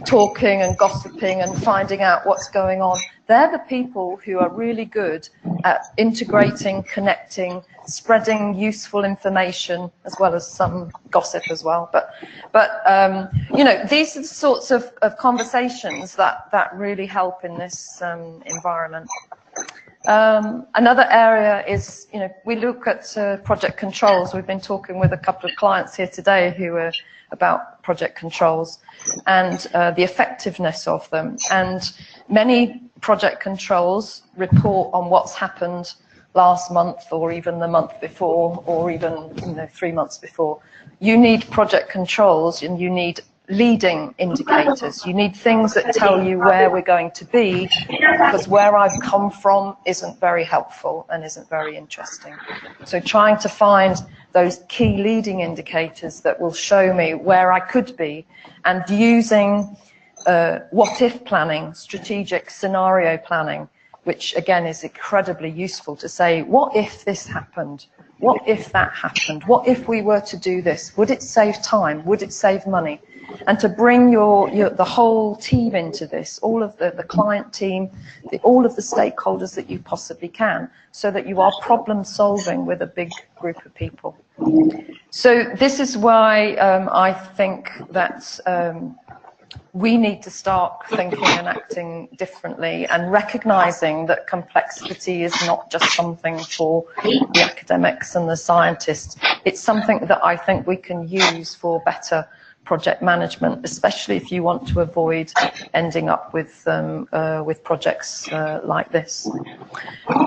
talking and gossiping and finding out what's going on. They're the people who are really good at integrating, connecting, spreading useful information, as well as some gossip as well. But you know, these are the sorts of conversations that really help in this environment. Another area is, you know, we look at project controls. We've been talking with a couple of clients here today who are about project controls and the effectiveness of them. And many project controls report on what's happened last month or even the month before or even, you know, 3 months before. You need project controls and you need leading indicators. You need things that tell you where we're going to be, because where I've come from isn't very helpful and isn't very interesting. So trying to find those key leading indicators that will show me where I could be, and using what-if planning, strategic scenario planning, which again is incredibly useful to say, what if this happened? What if that happened? What if we were to do this? Would it save time? Would it save money? And to bring the whole team into this, all of the client team, all of the stakeholders that you possibly can, so that you are problem solving with a big group of people. So this is why I think that we need to start thinking and acting differently, and recognizing that complexity is not just something for the academics and the scientists. It's something that I think we can use for better project management, especially if you want to avoid ending up with projects like this.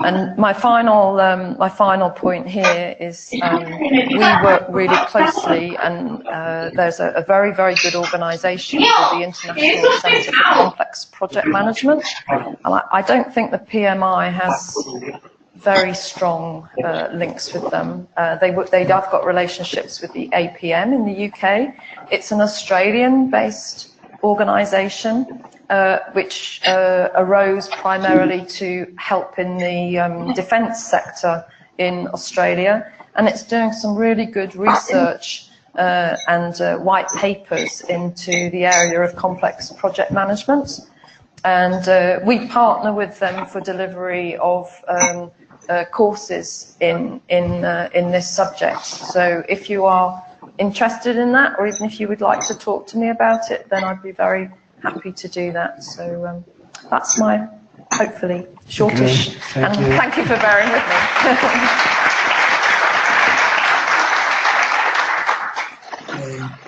And my final point here is we work really closely, and there's a very, very good organisation called the International Centre for Complex Project Management. And I don't think the PMI has very strong links with them. They have got relationships with the APM in the UK. It's an Australian-based organisation which arose primarily to help in the defence sector in Australia, and it's doing some really good research and white papers into the area of complex project management. And we partner with them for delivery of courses in this subject. So if you are interested in that, or even if you would like to talk to me about it, then I'd be very happy to do that. So that's my, hopefully, shortish. Thank you for bearing with me.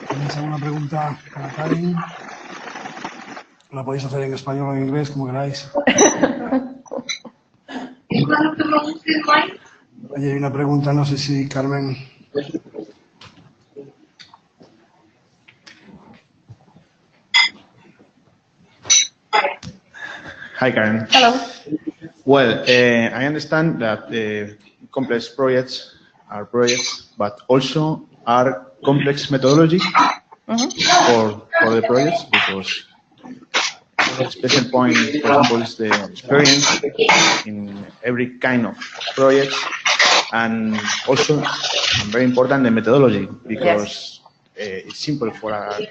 ¿Tenéis alguna pregunta para Karin? La podéis hacer en español o en inglés, como queráis. Ahí hay una pregunta, no sé si Carmen. Hi, Karen. Hello. Well, I understand that complex projects are projects, but also are complex methodology for the projects, because a special point, for example, is the experience in every kind of project, and also, and very important, the methodology, because it's simple for a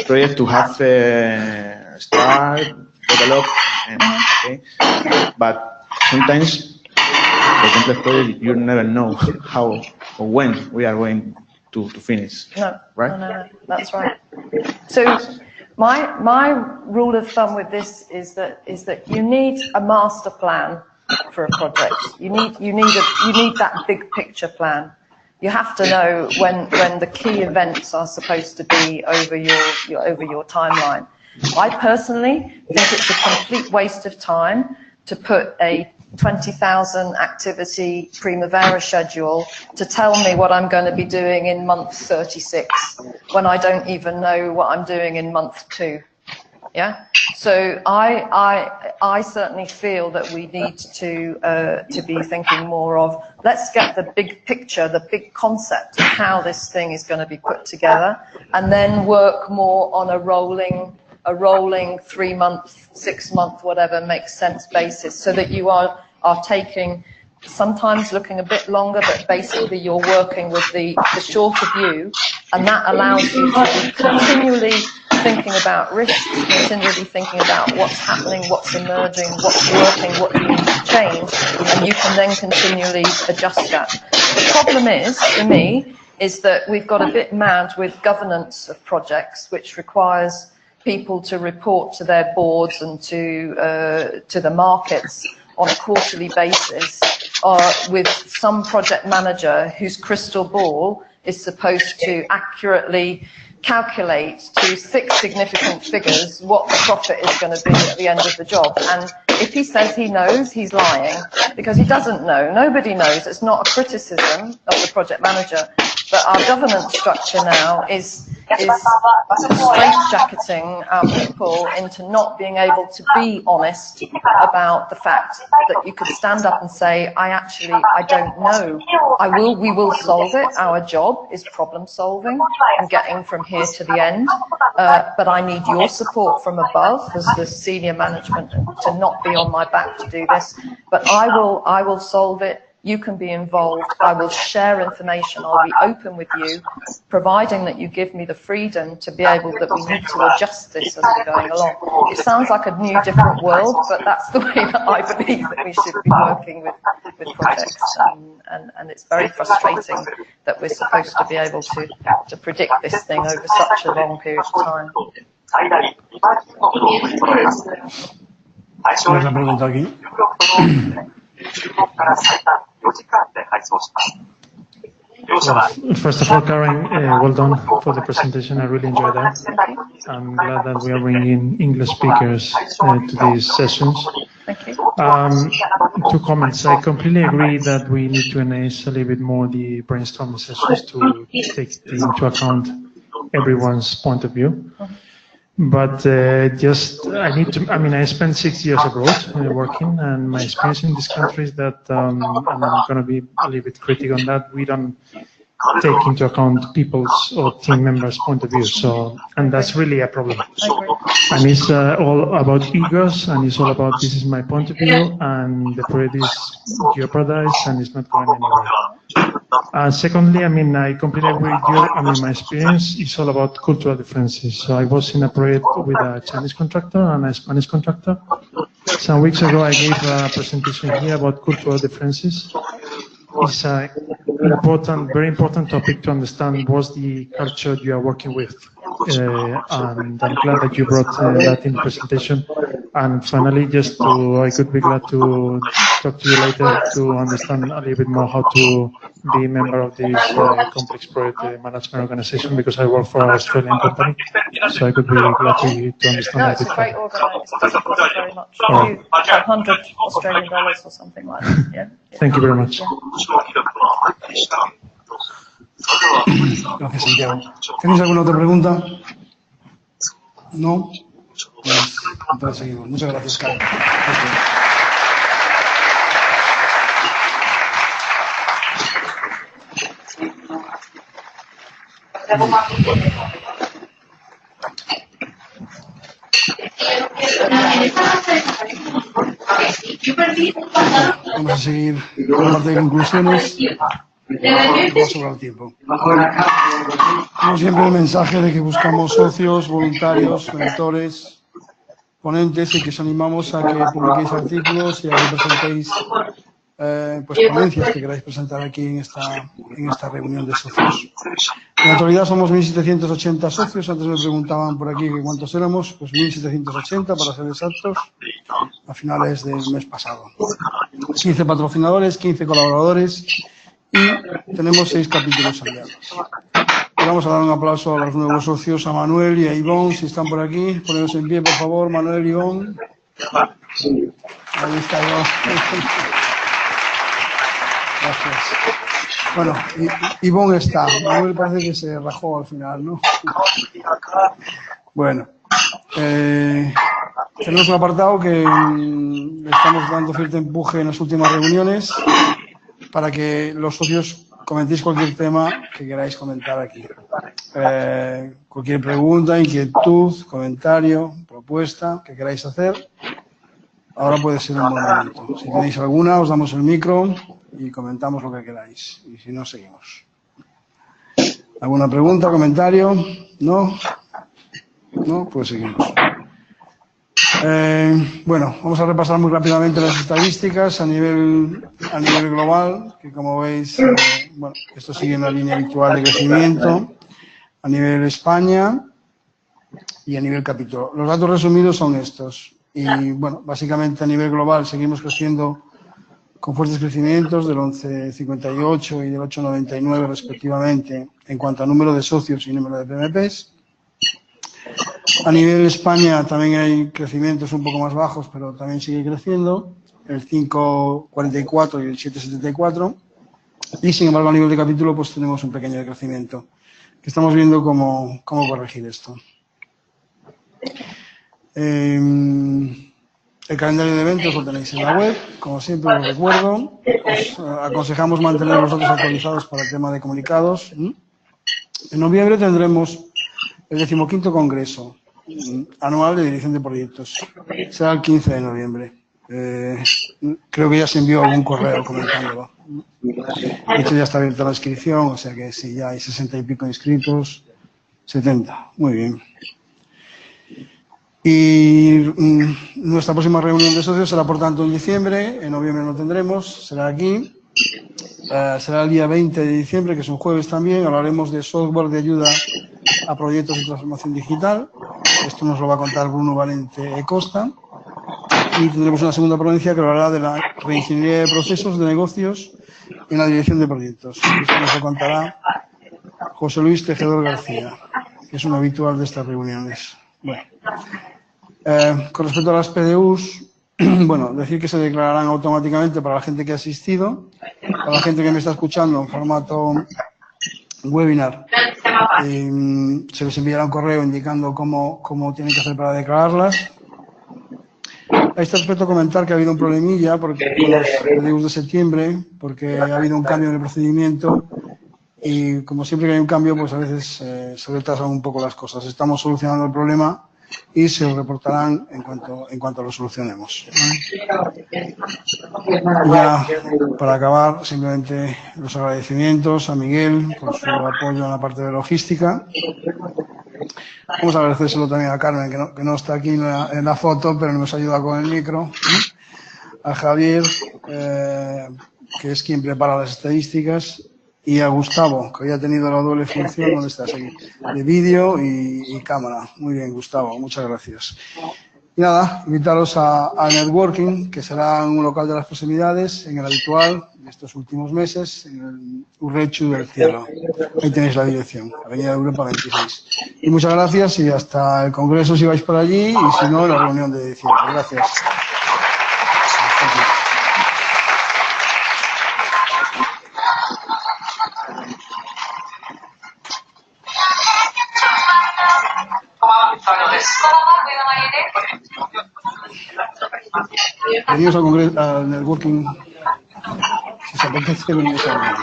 project to have start, develop, and but sometimes the complex project you never know how when we are going to finish. No, right? no, that's right. So my rule of thumb with this is that you need a master plan for a project. You need that big picture plan. You have to know when the key events are supposed to be over your timeline. I personally think it's a complete waste of time to put a 20,000 activity Primavera schedule to tell me what I'm going to be doing in month 36 when I don't even know what I'm doing in month 2. Yeah. So I certainly feel that we need to be thinking more of, let's get the big picture, the big concept of how this thing is going to be put together, and then work more on a rolling 3-month, 6-month, whatever makes sense basis, so that you are taking, sometimes looking a bit longer, but basically you're working with the shorter view, and that allows you to be continually thinking about risks, continually thinking about what's happening, what's emerging, what's working, what you need to change, and you can then continually adjust that. The problem is, for me, is that we've got a bit mad with governance of projects, which requires people to report to their boards and to the markets on a quarterly basis, with some project manager whose crystal ball is supposed to accurately calculate to 6 significant figures what the profit is going to be at the end of the job. And if he says he knows, he's lying, because he doesn't know. Nobody knows. It's not a criticism of the project manager, but our governance structure now is straitjacketing our people into not being able to be honest about the fact that you could stand up and say, I don't know. We will solve it. Our job is problem solving and getting from here to the end. But I need your support from above as the senior management to not be on my back to do this. But I will solve it. You can be involved. I will share information. I'll be open with you, providing that you give me the freedom to be able, that we need to adjust this as we're going along. It sounds like a new, different world, but that's the way that I believe that we should be working with projects. And it's very frustrating that we're supposed to be able to predict this thing over such a long period of time. Una pregunta aquí. Well, first of all, Karen, well done for the presentation. I really enjoyed that. I'm glad that we are bringing English speakers to these sessions. Thank you. 2 comments. I completely agree that we need to enhance a little bit more the brainstorming sessions to take into account everyone's point of view. But I spent 6 years abroad working, and my experience in this country is that, and I'm going to be a little bit critical on that, we don't take into account people's or team members' point of view. So, and that's really a problem. And it's all about egos, and it's all about this is my point of view, and the project is jeopardized and it's not going anywhere. Secondly, I completely agree with you. My experience is all about cultural differences. So I was in a project with a Chinese contractor and a Spanish contractor. Some weeks ago, I gave a presentation here about cultural differences. It's a very important topic to understand what's the culture you are working with. And I'm glad that you brought that in the presentation. And finally, I could be glad to talk to you later to understand a little bit more how to be a member of this complex project management organization, because I work for an Australian company, so I could be glad to understand. No, it's a great organisation. It doesn't cost very much. $500 Australian or something like that. Yeah. Thank you very much. Gracias, Santiago. ¿Tenéis alguna otra pregunta? No. Pues, entonces seguimos. Muchas gracias, Karen. Vamos a seguir con la parte de conclusiones. Vamos a sobrar el tiempo. Como siempre, el mensaje de que buscamos socios, voluntarios, mentores, ponentes, y que os animamos a que publiquéis artículos y a que presentéis pues ponencias que queráis presentar aquí en esta reunión de socios. En la actualidad somos 1.780 socios. Antes me preguntaban por aquí que cuántos éramos, pues 1.780 para ser exactos, a finales del mes pasado. 15 patrocinadores, 15 colaboradores y tenemos 6 capítulos aliados. Y vamos a dar un aplauso a los nuevos socios, a Manuel y a Ivonne, si están por aquí. Ponedos en pie, por favor, Manuel y Ivonne. Ahí está Ivonne. Gracias. Bueno, Ivonne está. Manuel parece que se rajó al final, ¿no? Bueno. Tenemos un apartado que le estamos dando cierto empuje en las últimas reuniones para que los socios comentéis cualquier tema que queráis comentar aquí. Cualquier pregunta, inquietud, comentario, propuesta que queráis hacer, ahora puede ser un buen momento. Si tenéis alguna, os damos el micro y comentamos lo que queráis. Y si no, seguimos. ¿Alguna pregunta, comentario? ¿No? ¿No? Pues seguimos. Bueno, vamos a repasar muy rápidamente las estadísticas a nivel global, que como veis, bueno, esto sigue en la línea habitual de crecimiento a nivel España y a nivel capítulo. Los datos resumidos son estos. Y bueno, básicamente a nivel global seguimos creciendo con fuertes crecimientos del 11,58 y del 8,99 respectivamente en cuanto a número de socios y número de PMPs. A nivel España también hay crecimientos un poco más bajos, pero también sigue creciendo, el 5,44 y el 7,74. Y sin embargo, a nivel de capítulo, pues tenemos un pequeño decrecimiento, que estamos viendo cómo corregir esto. El calendario de eventos lo tenéis en la web, como siempre os recuerdo. Os aconsejamos mantener los datos actualizados para el tema de comunicados. En noviembre tendremos el 15º Congreso Anual de Dirección de Proyectos. Será el 15 de noviembre. Creo que ya se envió algún correo comentándolo. De hecho, ya está abierta la inscripción, o sea que sí, ya hay 60 y pico inscritos. 70, muy bien. Y nuestra próxima reunión de socios será, por tanto, en diciembre. En noviembre no tendremos, será aquí. Será el día 20 de diciembre, que es un jueves también. Hablaremos de software de ayuda a proyectos de transformación digital. Esto nos lo va a contar Bruno Valente Costa. Y tendremos una segunda ponencia que hablará de la reingeniería de procesos de negocios en la dirección de proyectos. Esto nos lo contará José Luis Tejedor García, que es un habitual de estas reuniones. Bueno, con respecto a las PDUs, bueno, decir que se declararán automáticamente para la gente que ha asistido, para la gente que me está escuchando en formato webinar. Se les enviará un correo indicando cómo tienen que hacer para declararlas. A este respecto comentar que ha habido un problemilla porque con los PDUs de septiembre, porque ha habido un cambio en el procedimiento y como siempre que hay un cambio, pues a veces se retrasan un poco las cosas. Estamos solucionando el problema y se os reportarán en cuanto lo solucionemos. Ya, para acabar, simplemente los agradecimientos a Miguel por su apoyo en la parte de logística. Vamos a agradecérselo también a Carmen, que no está aquí en la foto, pero nos ayuda con el micro. A Javier, que es quien prepara las estadísticas. Y a Gustavo, que hoy ha tenido la doble función, ¿dónde estás aquí? De vídeo y cámara. Muy bien, Gustavo, muchas gracias. Y nada, invitaros a networking, que será en un local de las proximidades, en el habitual de estos últimos meses, en el Urrechu del Cielo. Ahí tenéis la dirección, Avenida Europa 26. Y muchas gracias y hasta el congreso si vais por allí y si no, la reunión de diciembre. Gracias. Bienvenidos al congreso, al networking. Si os apetece, venimos a ver.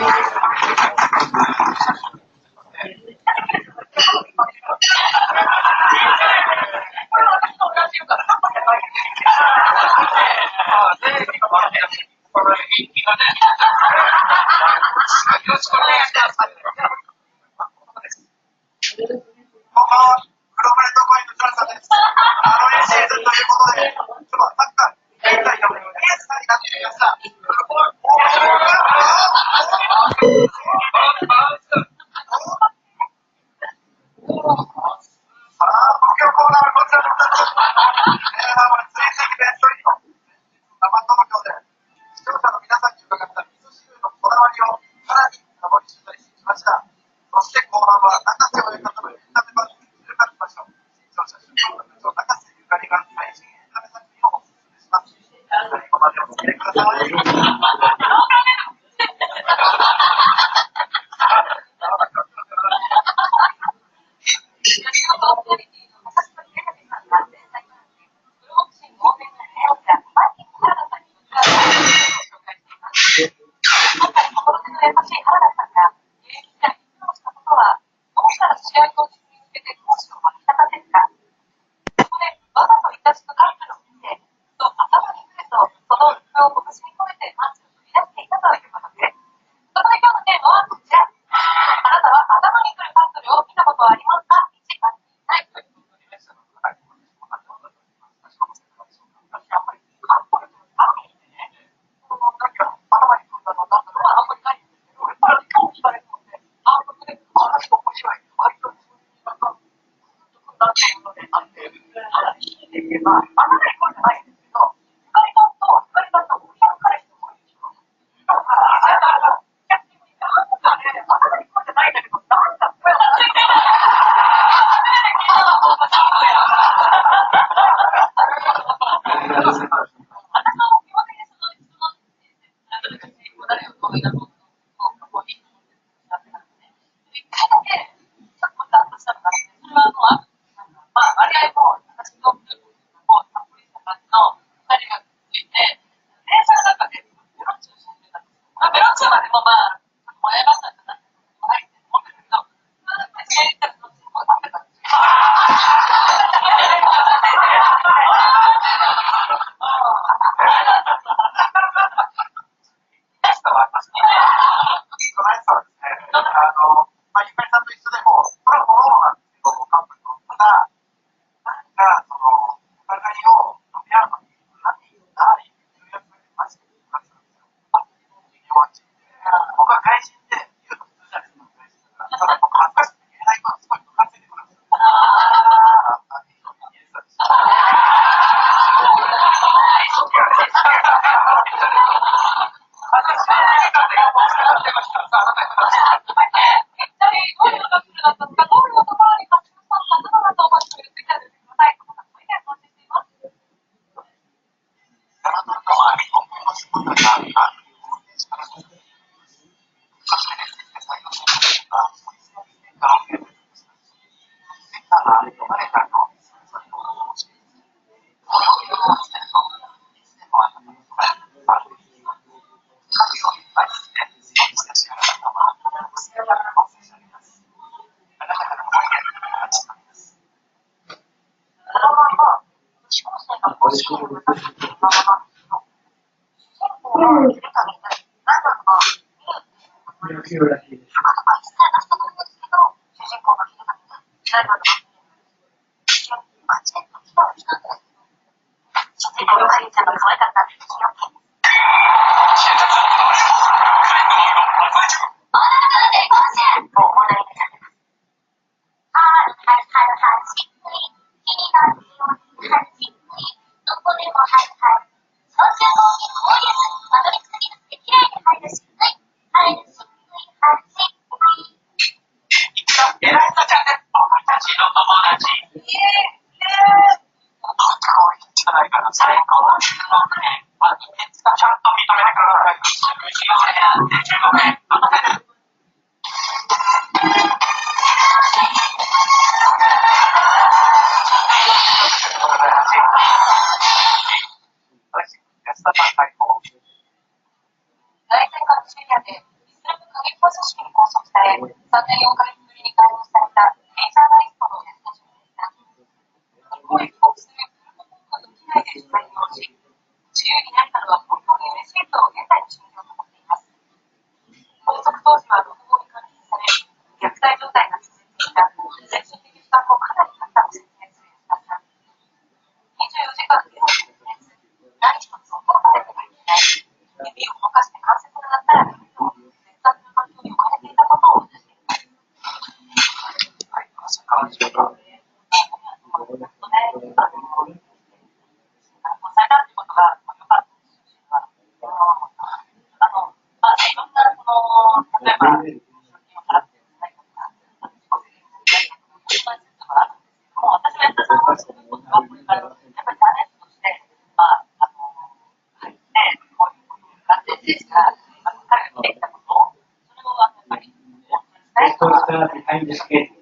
Esto está behind the schedule.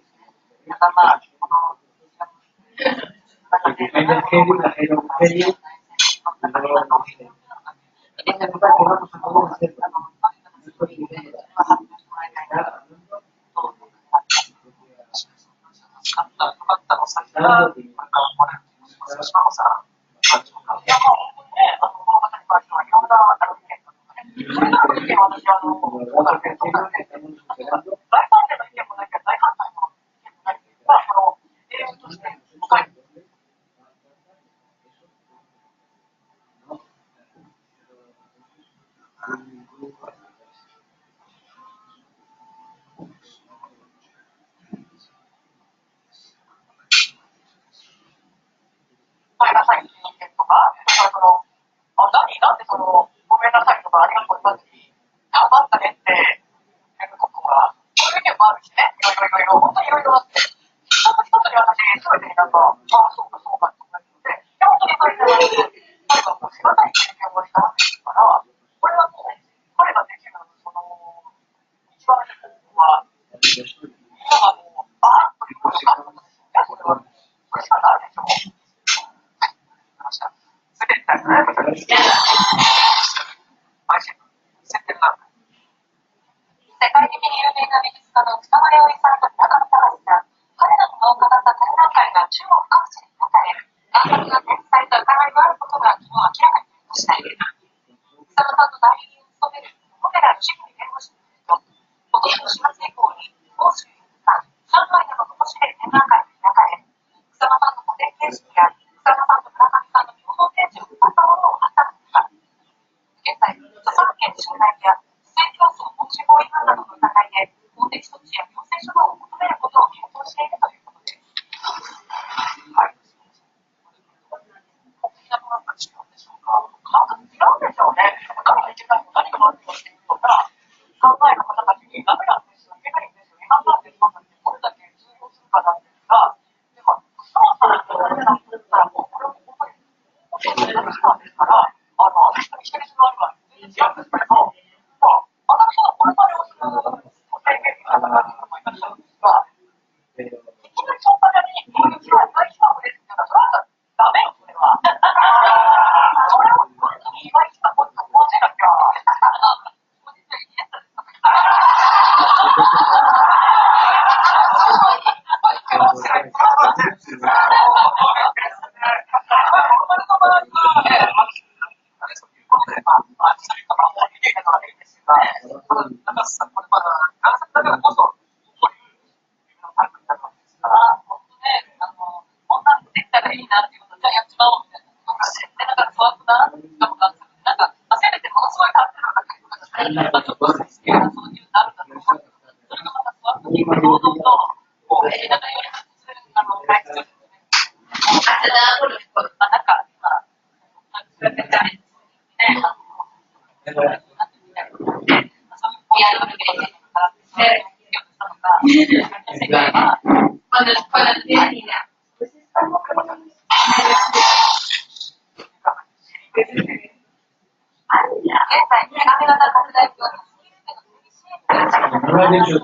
Behind the schedule, ahead of schedule. Esta cosa que vamos a poder hacer.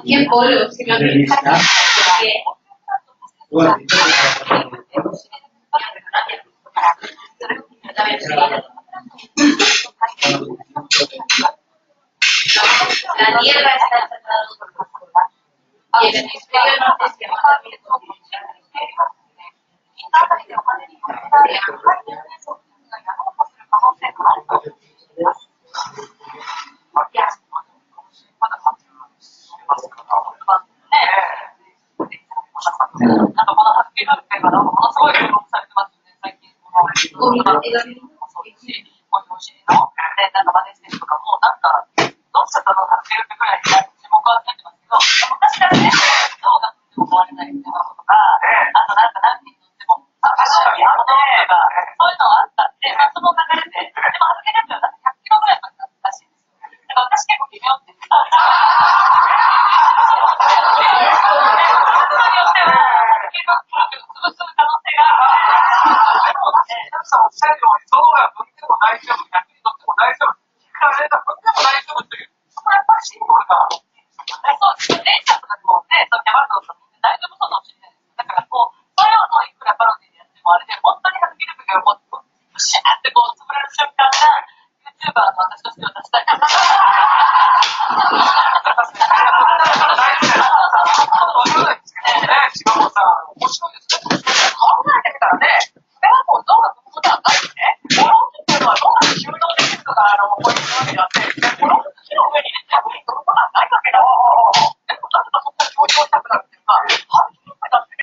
¿Quién polo? Si me Revista. Bueno, la Tierra está cerrada por la cola y el hemisferio norte se llama también シンボルが。そうですね。電車とかでもね、そうキャバ嬢とかって大丈夫そうかもしれないです。だからこう、それをいくらパロディでやってもあれで、本当に発揮力がもっと、シャーってこう、潰れる瞬間が、YouTuber の私としては出したい。しかもさ、面白いですね。考えてみたらね、